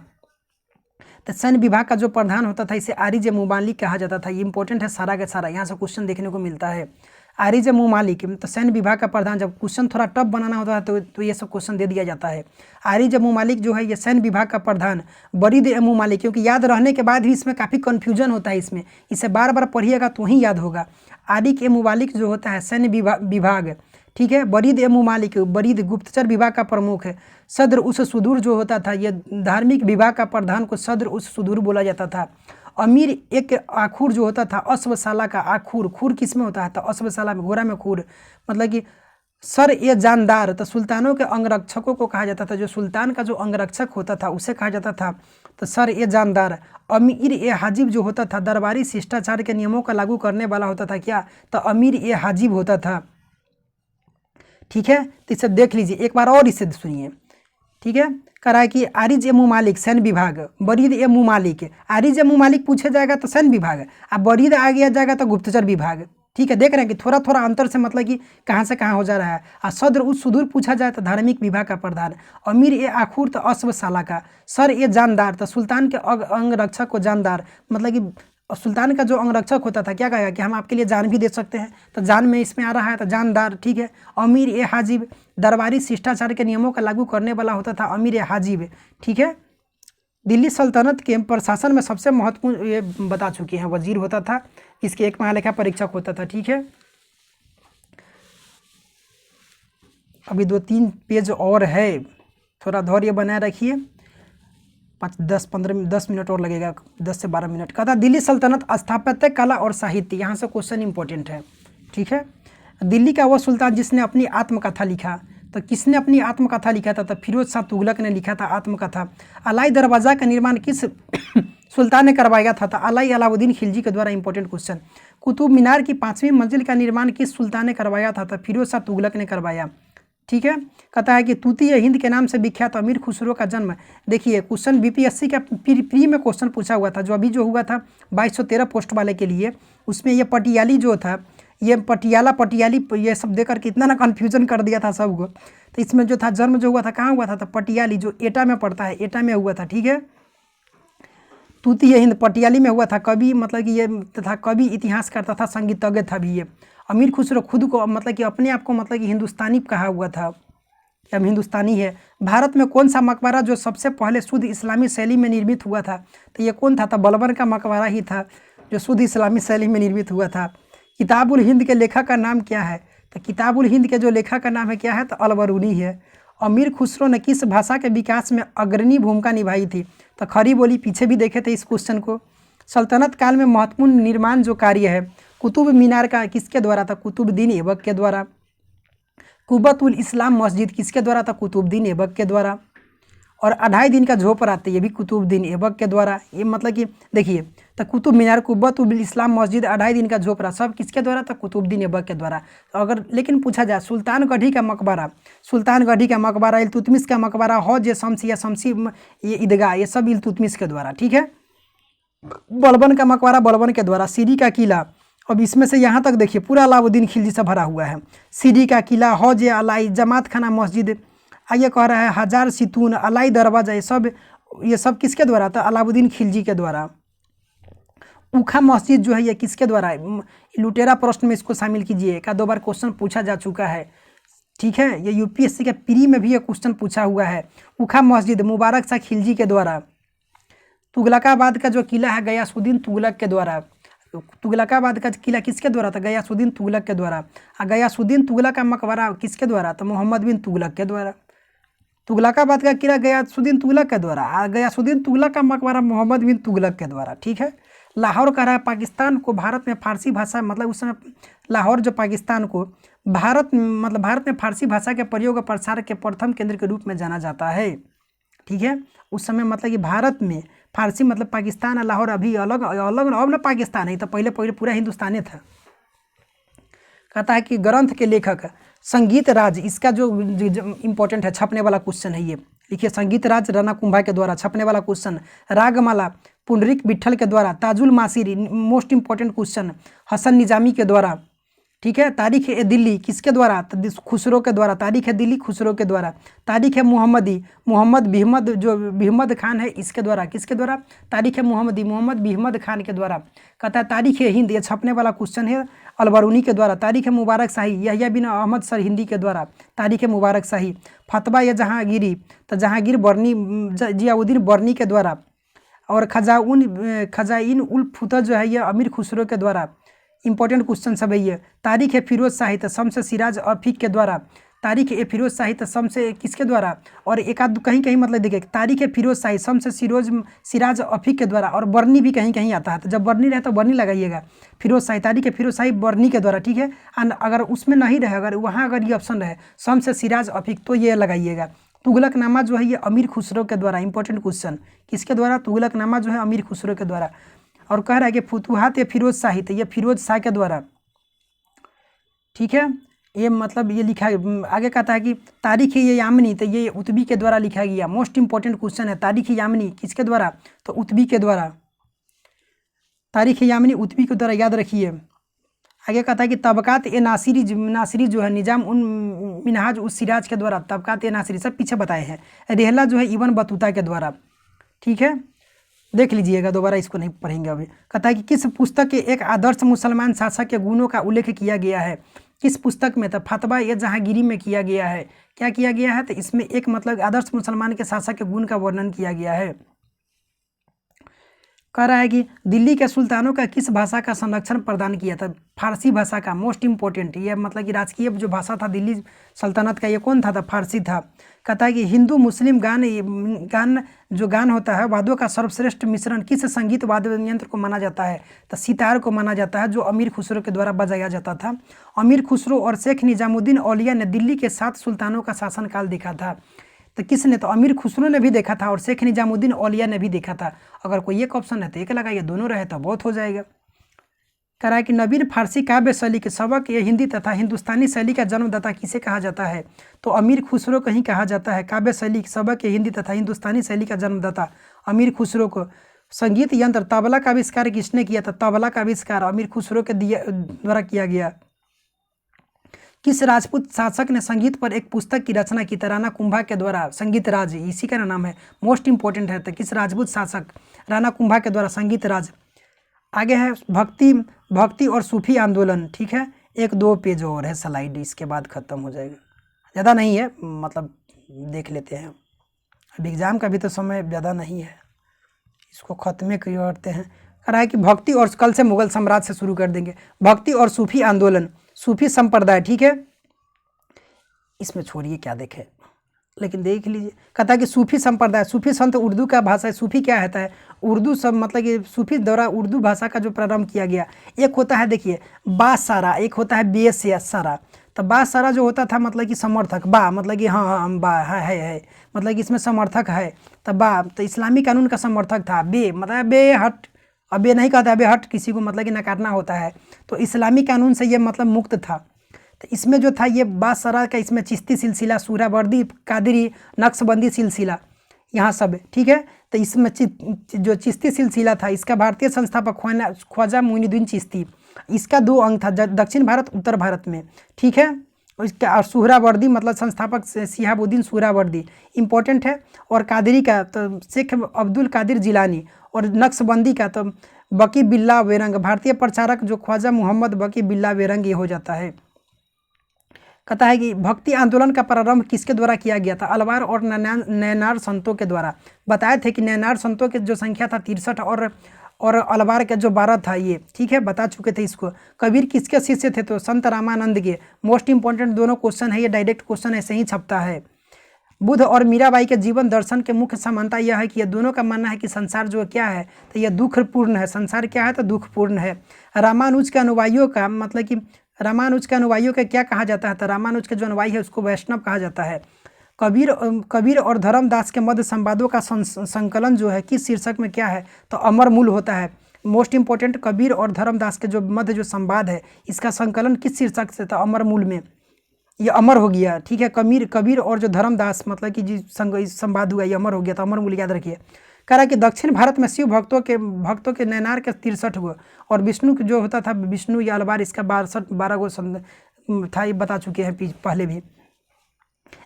Speaker 1: तो सैन्य विभाग का जो प्रधान होता था इसे आरिज ए मुबालिक कहा जाता था। ये इंपॉर्टेंट है सारा का सारा, यहाँ से क्वेश्चन देखने को मिलता है। आरिज ए मुबालिक, तो सैन्य विभाग का प्रधान, जब क्वेश्चन थोड़ा टफ बनाना होता है तो ये सब क्वेश्चन दे दिया जाता है। आरिज ए मुबालिक जो है ये सैन्य विभाग का प्रधान। बरीद ए मुबालिक, क्योंकि याद रहने के बाद भी इसमें काफ़ी कन्फ्यूजन होता है इसमें, इसे बार बार पढ़िएगा तो ही याद होगा। आरिज ए मुबालिक जो होता है सैन्य विभाग, ठीक है। बरीद ए मुबालिक, बरीद गुप्तचर विभाग का प्रमुख है। सद्र उस सुदूर जो होता था, ये धार्मिक विभाग का प्रधान को सद्र उस सुदूर बोला जाता था। अमीर एक आखुर जो होता था, अश्वशाला का आखुर, खुर किस में होता है? तो अश्वशाला में, घोड़ा में खुर, मतलब कि सर ए जानदार, तो सुल्तानों के अंगरक्षकों को कहा जाता था। जो सुल्तान का जो अंगरक्षक होता था उसे कहा जाता था तो सर ए जानदार। अमीर ए हाजिब जो होता था, दरबारी शिष्टाचार के नियमों का लागू करने वाला होता था, क्या? तो अमीर ए हाजिब होता था, ठीक है। तो इसे देख लीजिए एक बार और, इसे सुनिए, ठीक है। करा है कि आरिज ए मुमालिक सैन्य विभाग, बरीद ए मुमालिक। आरिज ए मुमालिक पूछा जाएगा तो सैन्य विभाग, अब बरीद आ गया जाएगा तो गुप्तचर विभाग, ठीक है। देख रहे हैं कि थोड़ा थोड़ा अंतर से मतलब कि कहाँ से कहाँ हो जा रहा है। और सद्र उस सुदूर पूछा जाए तो धार्मिक विभाग का प्रधान। अमीर ए आखुर तो अश्वशाला का। सर ए जानदार, तो सुल्तान के अंगरक्षक को जानदार, मतलब कि सुल्तान का जो अंगरक्षक होता था क्या कहेगा कि हम आपके लिए जान भी दे सकते हैं, तो जान में इसमें आ रहा है तो जानदार, ठीक है। अमीर ए हाजिब, दरबारी शिष्टाचार के नियमों का लागू करने वाला होता था, अमीर ए हाजिब, ठीक है। दिल्ली सल्तनत के प्रशासन में सबसे महत्वपूर्ण, ये बता चुके हैं, वजीर होता था, इसके एक महालेखा परीक्षक होता था, ठीक है। अभी 2-3 पेज और है, थोड़ा धैर्य बनाए रखिए। 10 मिनट और लगेगा, 10 से 12 मिनट का था। दिल्ली सल्तनत स्थापत्य कला और साहित्य, यहाँ से क्वेश्चन इंपॉर्टेंट है, ठीक है। दिल्ली का वो सुल्तान जिसने अपनी आत्मकथा लिखा, तो किसने अपनी आत्मकथा लिखा था? तो फिरोज शाह तुगलक ने लिखा था आत्मकथा। अलाई दरवाज़ा का निर्माण किस सुल्तान ने करवाया था? तो अलाई अलाउद्दीन खिलजी के द्वारा। Important question. कुतुब मीनार की 5वीं मंजिल का निर्माण किस सुल्तान ने करवाया था? तो फिरोज शाह तुगलक ने करवाया, ठीक है। कहता है कि तूती हिंद के नाम से विख्यात अमीर खुसरो का जन्म, देखिए क्वेश्चन बीपीएससी का प्री में क्वेश्चन पूछा हुआ था, जो अभी जो हुआ था 2213 पोस्ट वाले के लिए, उसमें ये पटियाली जो था, ये पटियाली ये सब देकर के इतना ना कन्फ्यूजन कर दिया था सबको। तो इसमें जो था जन्म जो हुआ था कहाँ हुआ था? तो पटियाली जो एटा में पड़ता है, एटा में हुआ था, ठीक है। तूती हिंद पटियाली में हुआ था। कवि मतलब कि ये था, कवि इतिहास करता था, संगीतज्ञ था भी ये। अमीर खुसरो खुद को मतलब कि अपने आप को मतलब कि हिंदुस्तानी कहा हुआ था, कि हम हिंदुस्तानी है। भारत में कौन सा मकबरा जो सबसे पहले शुद्ध इस्लामी शैली में निर्मित हुआ था? तो ये कौन था? तो बलबन का मकबरा ही था जो शुद्ध इस्लामी शैली में निर्मित हुआ था। किताबुल हिंद के लेखक का नाम क्या है? तो किताबुल हिंद के जो लेखक का नाम है क्या है? तो अलबरूनी है। अमीर खुसरो ने किस भाषा के विकास में अग्रणी भूमिका निभाई थी? तो खरी बोली, पीछे भी देखे थे इस क्वेश्चन को। सल्तनत काल में महत्वपूर्ण निर्माण जो कार्य है कुतुब मीनार का किसके द्वारा था? कुतुबुद्दीन ऐबक के द्वारा। कुब्बतुल इस्लाम मस्जिद किसके द्वारा था? कुतुबुद्दीन ऐबक के द्वारा। और 2.5 दिन का झोपड़ा आते ये भी कुतुबुद्दीन ऐबक के द्वारा। ये मतलब कि देखिए, तो कुतुब मीनार, कुब्बतुल इस्लाम मस्जिद, 2.5 दिन का झोपड़ा सब किसके द्वारा था? कुतुबुद्दीन ऐबक के द्वारा। तो अगर लेकिन पूछा जाए सुल्तानगढ़ी का मकबरा, सुल्तानगढ़ी का मकबरा, इल्तुतमिश का मकबरा, हौज शम्सी या शम्सी ये ईदगाह, ये सब इल्तुतमिश के द्वारा। ठीक है। बलबन का मकबरा बलबन के द्वारा। सीरी का किला, अब इसमें से यहाँ तक देखिए पूरा अलाउद्दीन खिलजी से भरा हुआ है। सीरी का किला, हौज अलाई, जमात खाना मस्जिद, आइए कह रहा है हजार सितून, अलाई दरवाजा, ये सब किसके द्वारा था? अलाउद्दीन खिलजी के द्वारा। उखा मस्जिद जो है ये किसके द्वारा है? लुटेरा प्रश्न में इसको शामिल कीजिए, का 2 बार क्वेश्चन पूछा जा चुका है। ठीक है, ये यूपीएससी के प्री में भी ये क्वेश्चन पूछा हुआ है। उखा मस्जिद मुबारक शाह खिलजी के द्वारा। तुगलकाबाद का जो किला है गयासुद्दीन तुगलक के द्वारा। तुगलकाबाद का किला किसके द्वारा था? गयासुद्दीन तुगलक के द्वारा। गयासुद्दीन तुगलक का मकबरा किसके द्वारा? तो मोहम्मद बिन तुगलक के द्वारा। तुगलकाबाद का किला गयासुद्दीन तुगलक के द्वारा, गयासुद्दीन तुगलक का मकबरा मोहम्मद बिन तुगलक के द्वारा। ठीक है। लाहौर कह रहा है पाकिस्तान को भारत में फारसी भाषा, मतलब उस समय लाहौर जो पाकिस्तान को भारत में फारसी भाषा के प्रयोग और प्रसार के प्रथम केंद्र के रूप में जाना जाता है। ठीक है। उस समय मतलब कि भारत में फारसी, मतलब पाकिस्तान और लाहौर अभी अलग अलग अब ना पाकिस्तान है, तो पहले पूरा हिंदुस्तानी था। कहता है कि ग्रंथ के लेखक संगीत राज, इसका जो इम्पोर्टेंट है, छपने वाला क्वेश्चन है ये, लिखिए संगीत राज राणा कुंभा के द्वारा छपने वाला क्वेश्चन। रागमाला पुंडरीक विट्ठल के द्वारा। Tajul Masiri most important question Hasan Nizami के द्वारा। ठीक है। तारीख ए दिल्ली किसके द्वारा? खुसरो के द्वारा। तारीख है दिल्ली खुसरो के द्वारा। तारीख है मुहम्मदी मोहम्मद बिहमद जो बिहमद खान है इसके द्वारा। किसके द्वारा? तारीख है मुहम्मदी मोहम्मद बिहमद खान के द्वारा। कहता है तारीख है हिंद, ये छपने वाला क्वेश्चन है, अलबरूनी के द्वारा। तारीख है मुबारक शाही यहिया बिन अहमद सर हिंदी के द्वारा। तारीख है मुबारक शाही। फतवा या जहांगीरी, तो जहांगीर बर्नी जियाउद्दीन बर्नी के द्वारा। और खजाइन उल फुतर जो है ये अमीर खुसरो के द्वारा। इंपॉर्टेंट क्वेश्चन सब है ये। तारीख है फिरोज शाही तो शम्स सिराज अफीक के द्वारा। तारीख है फिरोज शाही तो शम्स किसके द्वारा? और एक आध कहीं कहीं मतलब देखिए, तारीख है फिरोज शाही शम्स सिराज अफीक के द्वारा। और बर्नी भी कहीं कहीं आता है, तो जब बर्नी रहे तो बर्नी लगाइएगा। फिरोज शाही, तारीख है फिरोज शाही बर्नी के द्वारा। ठीक है। अगर उसमें नहीं रहे, अगर वहाँ अगर ये ऑप्शन रहे शम्स सिराज अफीक, तो ये लगाइएगा। तुगलकनामा जो है ये अमीर खुसरो के द्वारा। इंपॉर्टेंट क्वेश्चन, किसके द्वारा? तुगलकनामा जो है अमीर खुसरो के द्वारा। और कह रहा है कि फुतुहात ये फिरोज शाही, तो ये फिरोज शाह के द्वारा। ठीक है। ये मतलब ये लिखा, आगे कहता है कि तारीख ये यामनी, तो ये उतबी के द्वारा लिखा गया। मोस्ट इंपॉर्टेंट क्वेश्चन है, तारीख यामनी किसके द्वारा? तो उतबी के द्वारा। तारीख यामनी उतबी के द्वारा, याद रखिए। आगे कहता है कि तबकात ए नासिरी जो है निजाम उन मिनहाज उस सिराज के द्वारा। तबकात ए नासिरी सब पीछे बताए हैं। रेहला जो है इबन बतूता के द्वारा। ठीक है, देख लीजिएगा, दोबारा इसको नहीं पढ़ेंगे अभी। कहता है कि किस पुस्तक के एक आदर्श मुसलमान शासक के गुणों का उल्लेख किया गया है? किस पुस्तक में? तो फतवा ये जहांगीरी में किया गया है। क्या किया गया है? तो इसमें एक मतलब आदर्श मुसलमान के शासक के गुण का वर्णन किया गया है। कह रहा है कि दिल्ली के सुल्तानों का किस भाषा का संरक्षण प्रदान किया था? फारसी भाषा का। मोस्ट इंपॉर्टेंट, ये मतलब कि राजकीय जो भाषा था दिल्ली सल्तनत का, ये कौन था? फारसी था। कहता है कि हिंदू मुस्लिम गान होता है, वाद्यों का सर्वश्रेष्ठ मिश्रण किस संगीत वाद्य यंत्र को माना जाता है? तो सितार को माना जाता है, जो अमीर खुसरो के द्वारा बजाया जाता था। अमीर खुसरो और शेख निजामुद्दीन औलिया ने दिल्ली के 7 सुल्तानों का शासनकाल देखा था। तो किसने? तो अमीर खुसरो ने भी देखा था और शेख निजामुद्दीन औलिया ने भी देखा था। अगर कोई एक ऑप्शन है तो एक लगाइए, दोनों रहे तो बहुत हो जाएगा। कह रहा है कि नवीन फारसी काव्य शैली के सबक ये हिंदी तथा हिंदुस्तानी शैली का जन्मदाता किसे कहा जाता है? तो अमीर खुसरो को ही कहा जाता है। काव्य शैली सबक ये हिंदी तथा हिंदुस्तानी शैली का जन्मदाता अमीर खुसरो को। संगीत यंत्र तबला का आविष्कार किसने किया था? तबला का आविष्कार अमीर खुसरो के द्वारा किया गया। किस राजपूत शासक ने संगीत पर एक पुस्तक की रचना की? राणा कुंभा के द्वारा। संगीत राज इसी का नाम है, मोस्ट इंपॉर्टेंट है। तो किस राजपूत शासक? राणा कुंभा के द्वारा संगीत राज। आगे है भक्ति और सूफी आंदोलन। ठीक है, 1-2 पेज और है स्लाइड, इसके बाद खत्म हो जाएगा। ज़्यादा नहीं है, मतलब देख लेते हैं। अब एग्ज़ाम का भी तो समय ज़्यादा नहीं है, इसको ख़त्म करते हैं। कह रहा है कि भक्ति और कल से मुगल साम्राज्य से शुरू कर देंगे। भक्ति और सूफी आंदोलन, सूफी संप्रदाय, ठीक है, इसमें छोड़िए क्या देखें, लेकिन देख लीजिए। कहता है कि सूफी संप्रदाय, सूफी संत उर्दू का भाषा है। सूफी क्या होता है? उर्दू सब मतलब कि सूफी द्वारा उर्दू भाषा का जो प्रारंभ किया गया। एक होता है देखिए बासारा, एक होता है बेसारा। तो बासारा जो होता था मतलब कि समर्थक, बा मतलब कि हाँ हम बा है मतलब कि इसमें समर्थक है। तो बा तो इस्लामी कानून का समर्थक था। बे मतलब बे हट, अब ये नहीं कहता बे हट किसी को मतलब कि नकारना होता है। तो इस्लामी कानून से ये मतलब मुक्त था। तो इसमें जो था ये बासरा का, इसमें चिश्ती सिलसिला, सूरावर्दी, कादरी, नक्शबंदी सिलसिला, यहाँ सब है, ठीक है। तो इसमें जो चिश्ती सिलसिला था, इसका भारतीय संस्थापक ख्वाजा मोइनुद्दीन चिश्ती, इसका 2 अंग था, दक्षिण भारत उत्तर भारत में, ठीक है। और इसका और सुहरावर्दी मतलब संस्थापक शिहाबुद्दीन सुहरावर्दी इंपॉर्टेंट है। और कादरी का तो शेख अब्दुल कादिर जिलानी। और नक्शबंदी का तो बकी बिल्ला वेरंग, भारतीय प्रचारक जो ख्वाजा मोहम्मद बकी बिल्ला वेरंग ये हो जाता है। कहता है कि भक्ति आंदोलन का प्रारंभ किसके द्वारा किया गया था? अलवार और नैनार संतों के द्वारा। बताए थे कि नैनार संतों की जो संख्या था 63 और अलवार का जो 12 था ये, ठीक है, बता चुके थे इसको। कबीर किसके शिष्य थे? तो संत रामानंद के। मोस्ट इंपॉर्टेंट दोनों क्वेश्चन है, ये डायरेक्ट क्वेश्चन ऐसे ही छपता है। बुद्ध और मीराबाई के जीवन दर्शन के मुख्य समानता यह है कि ये दोनों का मानना है कि संसार जो क्या है तो यह दुखपूर्ण है। संसार क्या है? तो दुखपूर्ण है। रामानुज के अनुयायियों का मतलब कि रामानुज के अनुयायियों का क्या कहा जाता है? तो रामानुज के जो अनुयायी है उसको वैष्णव कहा जाता है। कबीर और धर्मदास के मध्य संवादों का संकलन जो है किस शीर्षक में क्या है? तो अमर मूल होता है। मोस्ट इंपॉर्टेंट, कबीर और धर्मदास के जो मध्य जो संवाद है इसका संकलन किस शीर्षक से था? अमर मूल में। ये अमर हो गया, ठीक है। कबीर और जो धर्मदास मतलब कि जी संवाद हुआ ये अमर हो गया था, अमर मूल याद रखिए। कह रहा है कि दक्षिण भारत में शिव भक्तों के नैनार के 63 गो और विष्णु जो होता था विष्णु या अलवार, इसका 12 गो था, ये बता चुके हैं पहले भी।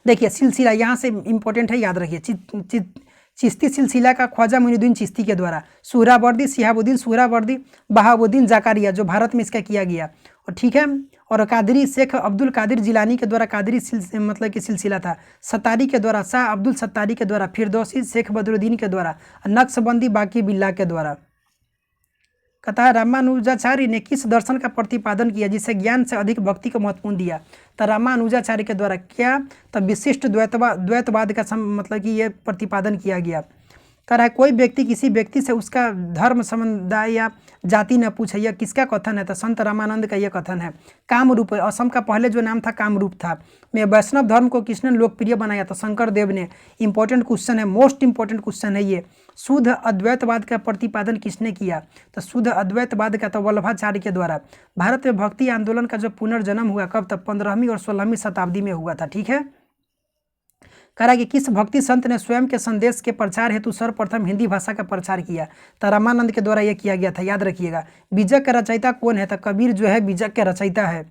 Speaker 1: देखिए सिलसिला यहाँ से इंपॉर्टेंट है, याद रखिए। चिश्ती सिलसिला का ख्वाजा मोइनुद्दीन चिश्ती के द्वारा, सुहरावर्दी, शिहाबुद्दीन सुहरावर्दी, बहाबुद्दीन जाकारिया जो भारत में इसका किया गया, और ठीक है। और कादरी शेख अब्दुल कादिर जिलानी के द्वारा कादरी मतलब कि सिलसिला था। सत्तारी के द्वारा शाह अब्दुल सत्तारी के द्वारा, फिरदौसी शेख बदरुद्दीन के द्वारा, नक्शबंदी बाकी बिल्ला के द्वारा। कहता है रामानुजाचार्य ने किस दर्शन का प्रतिपादन किया जिसे ज्ञान से अधिक भक्ति को महत्वपूर्ण दिया? तो रामानुजाचार्य के द्वारा क्या? तो विशिष्ट द्वैतवाद का मतलब कि ये प्रतिपादन किया गया। कह रहा है कोई व्यक्ति किसी व्यक्ति से उसका धर्म, समुदाय या जाति न पूछे, यह किसका कथन है? तो संत रामानंद का यह कथन है। कामरूप, असम का पहले जो नाम था कामरूप था। में वैष्णव धर्म को किसने लोकप्रिय बनाया? तो शंकर देव ने। इंपॉर्टेंट क्वेश्चन है, मोस्ट इंपॉर्टेंट क्वेश्चन है ये। शुद्ध अद्वैतवाद का प्रतिपादन किसने किया? तो शुद्ध अद्वैतवाद का तो वल्लभाचार्य के द्वारा। भारत में भक्ति आंदोलन का जो पुनर्जन्म हुआ कब? तब 15वीं और 16वीं शताब्दी में हुआ था, ठीक है। कह रहा है कि किस भक्ति संत ने स्वयं के संदेश के प्रचार हेतु सर्वप्रथम हिंदी भाषा का प्रचार किया? तो रामानंद के द्वारा यह किया गया था, याद रखिएगा। बीजक का रचयिता कौन है? तो कबीर जो है बीजक के रचयिता है।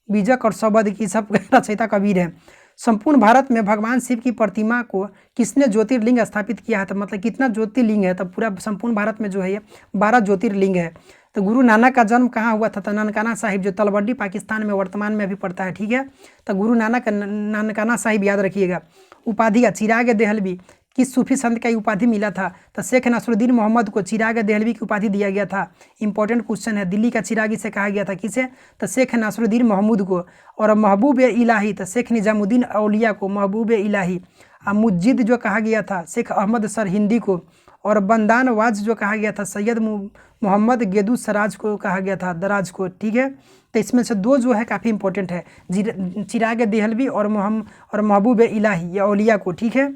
Speaker 1: बीजक और शबद की सब रचयिता कबीर है। संपूर्ण भारत में भगवान शिव की प्रतिमा को किसने ज्योतिर्लिंग स्थापित किया है? तो मतलब कितना ज्योतिर्लिंग है? तो पूरा संपूर्ण भारत में जो है ये 12 ज्योतिर्लिंग है। तो गुरु नानक का जन्म कहाँ हुआ था? तो ननकाना साहिब जो तलवंडी पाकिस्तान में वर्तमान में अभी पड़ता है, ठीक है। तो गुरु नानक ननकाना साहिब याद रखिएगा। उपाधि का चिराग देहलवी किस सूफी संत का उपाधि मिला था? तो शेख नसरुद्दीन मोहम्मद को चिराग देहलवी की उपाधि दिया गया था। इंपॉर्टेंट क्वेश्चन है। दिल्ली का चिरागी से कहा गया था किसे? तो शेख नसरुद्दीन मोहम्मद को। और महबूब इलाही तो शेख निजामुद्दीन औलिया को महबूब इलाही। मुज्जिद जो कहा गया था शेख अहमद सर हिंदी को। और बंदान वाज जो कहा गया था सैयद मोहम्मद गेदू सराज को कहा गया था, दराज को, ठीक है। तो इसमें से 2 जो है काफ़ी इंपॉर्टेंट है, चिराग देहलवी और महबूब इलाही या औलिया को, ठीक है।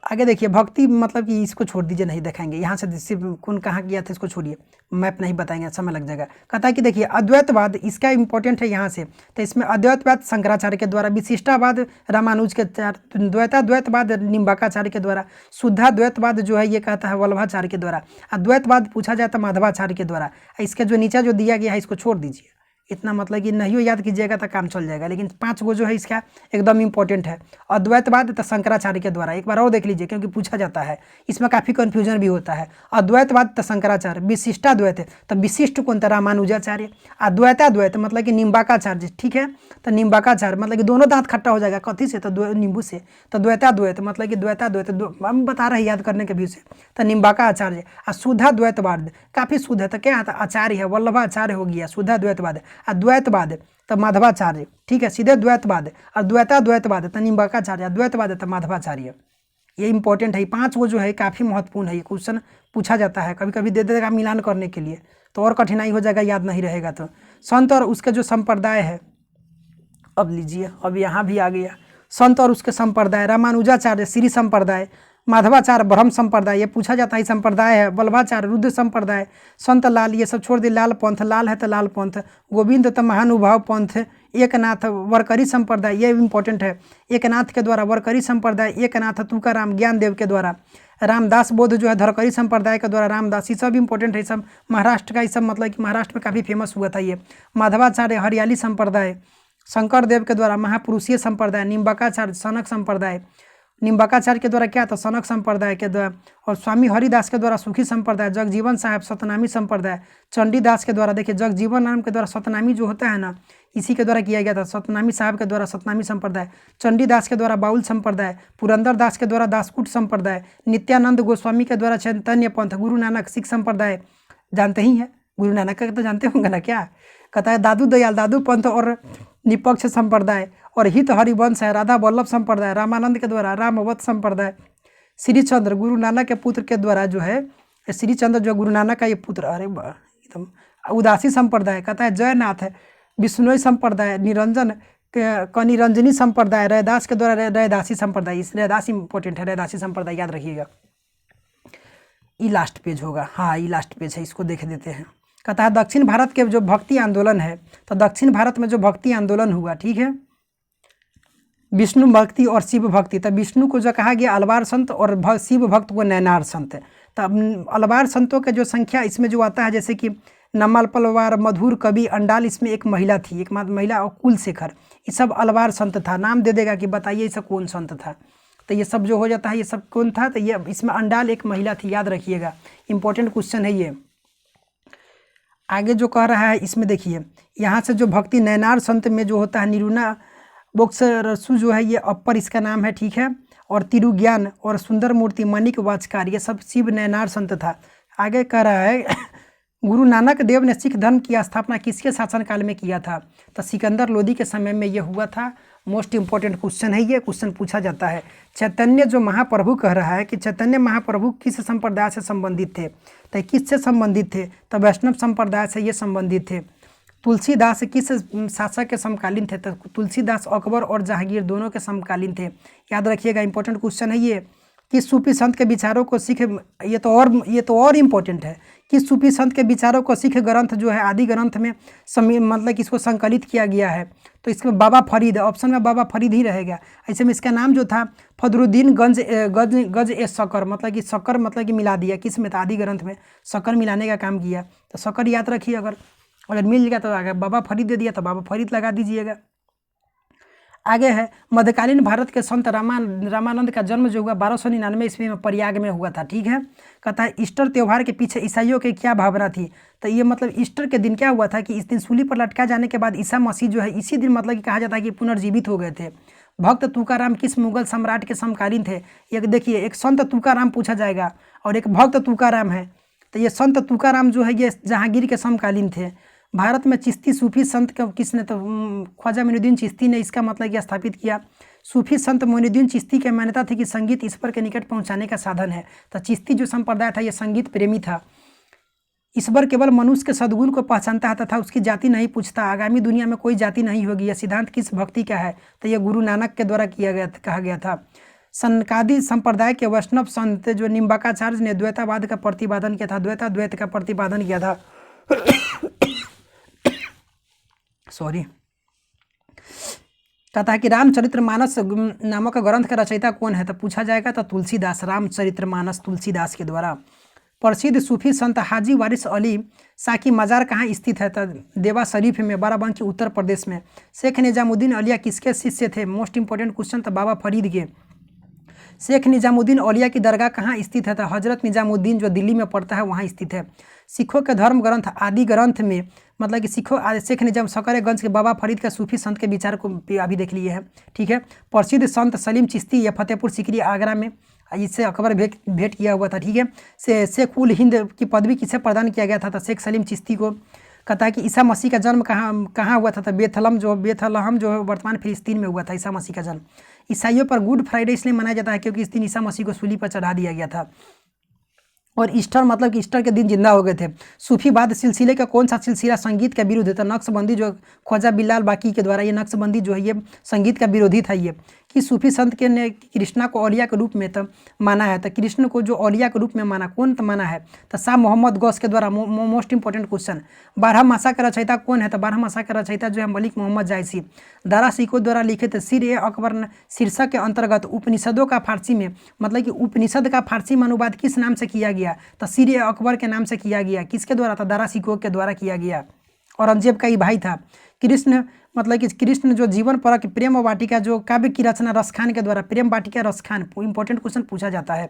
Speaker 1: आगे देखिए भक्ति मतलब कि इसको छोड़ दीजिए, नहीं दिखाएंगे यहाँ से, सिर्फ कौन कहाँ किया था इसको छोड़िए, मैप नहीं बताएंगे, समय लग जाएगा। कहता है कि देखिए अद्वैतवाद इसका इंपॉर्टेंट है यहाँ से। तो इसमें अद्वैतवाद शंकराचार्य के द्वारा, विशिष्टावाद रामानुज के, द्वैतवाद निम्बाकाचार्य के द्वारा, शुद्धाद्वैतवाद जो है ये कहता है वल्लभाचार्य के द्वारा, अद्वैतवाद पूछा जाता है माधवाचार्य के द्वारा। इसके जो नीचे जो दिया गया है इसको छोड़ दीजिए, इतना मतलब कि नहीं हो याद कीजिएगा तो काम चल जाएगा, लेकिन 5 गो जो है इसका एकदम इंपॉर्टेंट है। अद्वैतवाद तो शंकराचार्य के द्वारा, एक बार और देख लीजिए क्योंकि पूछा जाता है, इसमें काफ़ी कन्फ्यूजन भी होता है। अद्वैतवाद तो शंकराचार्य, विशिष्टाद्वैत तो विशिष्ट कौन था, रामानुजाचार्य। अद्वैताद्वैत मतलब कि निम्बाकाचार्य, ठीक है, तो निम्बाकाचार्य मतलब कि दोनों दांत खट्टा हो जाएगा, कथी से, तो नींबू से। तो द्वैताद्वैत मतलब कि द्वैताद्वैत, हम बता रहे हैं याद करने के व्यू से, तो निम्बाकाचार्य। और शुद्धाद्वैतवाद काफ़ी शुद्ध है, तो क्या आता आचार्य है, वल्लभाचार्य हो गया शुद्धाद्वैतवाद। अद्वैतवाद तो माधवाचार्य, ठीक है, सीधे द्वैतवाद। और द्वैताद्वैतवाद तो निम्बाकाचार्य, अद्वैतवाद तो माधवाचार्य। ये इंपॉर्टेंट है, 5 वो जो है काफ़ी महत्वपूर्ण है, ये क्वेश्चन पूछा जाता है, कभी कभी दे देगा मिलान करने के लिए, तो और कठिनाई हो जाएगा, याद नहीं रहेगा तो। संत और उसके जो संप्रदाय है, अब लीजिए, अब यहाँ भी आ गया संत और उसके संप्रदाय, रामानुजाचार्य श्री संप्रदाय, माधवाचार्य ब्रह्म संप्रदाय, ये पूछा जाता है संप्रदाय है, वल्लभाचार्य रुद्र संप्रदाय, संत लाल, ये सब छोड़ दिए, लाल पंथ, लाल है तो लाल पंथ, गोविंद तो महानुभाव पंथ, एकनाथ वरकरी संप्रदाय, ये इंपॉर्टेंट है, एकनाथ के द्वारा वरकरी संप्रदाय, एकनाथ तुकाराम ज्ञानदेव के द्वारा, रामदास बोध जो है धरकरी संप्रदाय के द्वारा, रामदास, ये सब इंपॉर्टेंट है, सब महाराष्ट्र का, ये सब मतलब कि महाराष्ट्र में काफ़ी फेमस हुआ था ये। माधवाचार्य हरियाली संप्रदाय, शंकर देव के द्वारा महापुरुषीय संप्रदाय, निम्बाकाचार्य सनक संप्रदाय, निम्बाकाचार्य के द्वारा क्या था, सनक संप्रदाय के द्वारा, और स्वामी हरिदास के द्वारा सुखी संप्रदाय, जगजीवन साहब सतनामी संप्रदाय, चंडीदास के द्वारा, देखिए जगजीवन नाम के द्वारा सतनामी जो होता है ना, इसी के द्वारा किया गया था, सतनामी साहब के द्वारा सतनामी संप्रदाय, चंडीदास के द्वारा बाउल संप्रदाय, पुरंदर दास के द्वारा दासकूट संप्रदाय, नित्यानंद गोस्वामी के द्वारा चैतन्य पंथ, गुरु नानक सिख संप्रदाय, जानते ही हैं गुरु नानक का तो जानते होंगे ना, क्या कहता है, दादू दयाल दादू पंथ और निपक्ष संप्रदाय, और हित हरिवंश है, राधा वल्लभ संप्रदाय, रामानंद के द्वारा रामवत संप्रदाय, श्री चंद्र गुरु नानक के पुत्र के द्वारा जो है, श्री चंद्र जो गुरु नानक का ये पुत्र, अरे एकदम उदासी संप्रदाय, कहता है जयनाथ है, विष्णुई संप्रदाय, निरंजन कनिरंजनी संप्रदाय, रैदास के द्वारा रैदासी संप्रदाय, इस रैदास इंपॉर्टेंट है, रैदासी संप्रदाय याद रखिएगा। ये लास्ट पेज होगा, हाँ ये लास्ट पेज है, इसको देख देते हैं। कहता है दक्षिण भारत के जो भक्ति आंदोलन है, तो दक्षिण भारत में जो भक्ति आंदोलन हुआ, ठीक है, विष्णु भक्ति और शिव भक्ति, तब विष्णु को जो कहा गया अलवार संत और शिव भक्त को नैनार संत। तब अलवार संतों के जो संख्या इसमें जो आता है, जैसे कि नमल पलवार, मधुर कवि, अंडाल, इसमें एक महिला थी, एक महिला, और कुलशेखर, ये सब अलवार संत था। नाम दे देगा कि बताइए ये सब कौन संत था, तो ये सब जो हो जाता है, ये सब कौन था, तो ये इसमें अंडाल एक महिला थी, याद रखिएगा, इंपॉर्टेंट क्वेश्चन है ये। आगे जो कह रहा है इसमें देखिए, यहाँ से जो भक्ति नैनार संत में जो होता है, निरुना बोक्स रसू जो है ये अपर इसका नाम है, ठीक है, और तिरुज्ञान और सुंदर मूर्ति मणिक वाचकार, ये सब शिव नैनार संत था। आगे कह रहा है गुरु नानक देव ने सिख धर्म की स्थापना किसके शासनकाल में किया था, तो सिकंदर लोदी के समय में ये हुआ था। मोस्ट इंपॉर्टेंट क्वेश्चन है ये, क्वेश्चन पूछा जाता है। चैतन्य जो महाप्रभु कह रहा है कि चैतन्य महाप्रभु किस संप्रदाय से संबंधित थे, तो किससे संबंधित थे, तो वैष्णव संप्रदाय से ये संबंधित थे। तुलसीदास किस शासक के समकालीन थे, तो तुलसीदास अकबर और जहांगीर दोनों के समकालीन थे, याद रखिएगा, इंपॉर्टेंट क्वेश्चन है ये। किस सूफी संत के विचारों को सिख, ये तो और इम्पोर्टेंट है, किस सूफी संत के विचारों को सिख ग्रंथ जो है आदि ग्रंथ में मतलब कि इसको संकलित किया गया है, तो इसमें बाबा फरीद, ऑप्शन में बाबा फरीद ही रहेगा। ऐसे में इसका नाम जो था फदरुद्दीन गज ए शक्कर, मतलब कि शक्कर मतलब कि मिला दिया, किस में था, आदि ग्रंथ में शक्कर मिलाने का काम किया, तो शक्कर याद रखिए, अगर मिल गया तो आगे बाबा फरीद दे दिया तो बाबा फरीद लगा दीजिएगा। आगे है मध्यकालीन भारत के संत रामानंद का जन्म जो हुआ 1299 ईस्वी में प्रयाग में हुआ था, ठीक है। कहता है ईस्टर त्यौहार के पीछे ईसाइयों की क्या भावना थी, तो ये मतलब ईस्टर के दिन क्या हुआ था कि इस दिन सूली पर लटका जाने के बाद ईसा मसीह जो है इसी दिन मतलब कि कहा जाता है कि पुनर्जीवित हो गए थे। भक्त तुकाराम किस मुगल सम्राट के समकालीन थे, एक देखिए, एक संत तुकाराम पूछा जाएगा और एक भक्त तुकाराम है, तो ये संत तुकाराम जो है ये जहांगीर के समकालीन थे। भारत में चिश्ती सूफी संत का किसने, तो ख्वाजा मोइनुद्दीन चिश्ती ने इसका मतलब क्या स्थापित किया। सूफी संत मोइनुद्दीन चिश्ती की मान्यता थी कि संगीत ईश्वर के निकट पहुंचाने का साधन है, तो चिश्ती जो संप्रदाय था ये संगीत प्रेमी था। ईश्वर केवल मनुष्य के सद्गुण को पहचानता है तथा उसकी जाति नहीं पूछता, आगामी दुनिया में कोई जाति नहीं होगी, यह सिद्धांत किस भक्ति का है, तो यह गुरु नानक के द्वारा कहा गया था। सनकादि संप्रदाय के वैष्णव संत जो निम्बाकाचार्य ने द्वैतावाद का प्रतिपादन किया था, द्वैत का प्रतिपादन किया था। सॉरी, कहता है कि रामचरितमानस नामक ग्रंथ का रचयिता कौन है, तो पूछा जाएगा तो तुलसीदास, रामचरितमानस तुलसीदास के द्वारा। प्रसिद्ध सूफी संत हाजी वारिस अली शाह की मज़ार कहाँ स्थित है? तो देवा शरीफ में, बाराबंकी उत्तर प्रदेश में। शेख निजामुद्दीन औलिया किसके शिष्य थे? मोस्ट इंपॉर्टेंट क्वेश्चन तो बाबा फरीद के। शेख निजामुद्दीन औलिया की दरगाह कहाँ स्थित है? तो हजरत निजामुद्दीन जो दिल्ली में पड़ता है वहाँ स्थित है। सिखों के धर्म ग्रंथ आदि ग्रंथ में, मतलब कि शेख निजाम शकरगंज के बाबा फरीद का सूफी संत के विचार को अभी देख लिए हैं, ठीक है। प्रसिद्ध संत सलीम चिश्ती या फतेहपुर सिकरी आगरा में, इससे अकबर भेंट किया हुआ था, ठीक है। शेख उल हिंद की पदवी किसे प्रदान किया गया था? तो शेख सलीम चिश्ती को। कहता है कि ईसा मसीह का जन्म कहाँ हुआ था? तो बेथलहम जो है वर्तमान फिलिस्तीन में हुआ था ईसा मसीह का जन्म। ईसाइयों पर गुड फ्राइडे इसलिए मनाया जाता है क्योंकि इस दिन ईसा मसीह को सूली पर चढ़ा दिया गया था। और ईस्टर मतलब कि ईस्टर के दिन जिंदा हो गए थे। सूफीवाद सिलसिले का कौन सा सिलसिला संगीत का विरोध है? तो नक्शबंदी जो ख्वाजा बिलाल बाकी के द्वारा, ये नक्शबंदी जो है ये संगीत का विरोधी था। ये कि सूफी संत के ने कृष्णा को औलिया के रूप में तो माना है, तो कृष्ण को जो औलिया के रूप में माना, कौन तो माना है? तो शाह मोहम्मद गौस के द्वारा। Most important question. बारहमासा का रचयिता कौन है? तो बारहमासा का रचयिता जो है मलिक मोहम्मद जायसी। दारा सिकों द्वारा लिखित सिर-ए-अकबर शीर्षक के अंतर्गत उपनिषदों का फारसी में, मतलब कि उपनिषद का फारसी में अनुवाद किस नाम से किया गया? तो सिर-ए-अकबर के नाम से किया गया। किसके द्वारा था? दारा सिकों के द्वारा किया गया। औरंगजेब का ही भाई था। कृष्ण, मतलब कि कृष्ण जो जीवन परक प्रेम वाटिका जो काव्य की रचना रसखान के द्वारा, प्रेम वाटिका रसखान, इंपॉर्टेंट क्वेश्चन पूछा जाता है।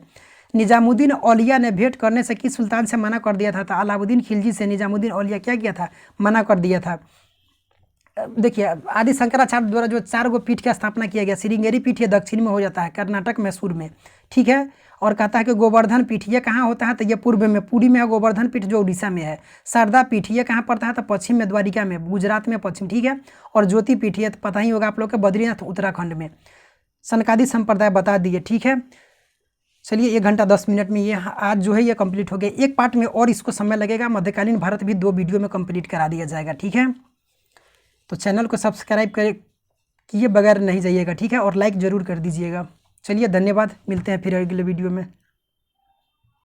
Speaker 1: निजामुद्दीन औलिया ने भेंट करने से किस सुल्तान से मना कर दिया था? तो अलाउद्दीन खिलजी से निजामुद्दीन औलिया क्या किया था? मना कर दिया था। देखिए, आदि शंकराचार्य द्वारा जो 4 गो पीठ की स्थापना किया गया, श्रृंगेरी पीठ ये दक्षिण में हो जाता है, कर्नाटक मैसूर में, ठीक है। और कहता है कि गोवर्धन पीठ ये कहाँ होता है? तो ये पूर्व में, पुरी में है गोवर्धन पीठ जो उड़ीसा में है। शारदा पीठ ये कहाँ पड़ता है? तो पश्चिम में, द्वारिका में, गुजरात में पश्चिम, ठीक है। और ज्योति पीठ ये तो पता ही होगा आप लोग के, बद्रीनाथ उत्तराखंड में। सनकादि संप्रदाय बता दिए, ठीक है। चलिए 1 घंटा 10 मिनट में ये आज जो है ये कंप्लीट हो गया। एक पार्ट में और इसको समय लगेगा, मध्यकालीन भारत भी 2 वीडियो में कंप्लीट करा दिया जाएगा, ठीक है। तो चैनल को सब्सक्राइब किए बगैर नहीं जाइएगा, ठीक है। और लाइक ज़रूर कर दीजिएगा। चलिए धन्यवाद, मिलते हैं फिर अगले वीडियो में।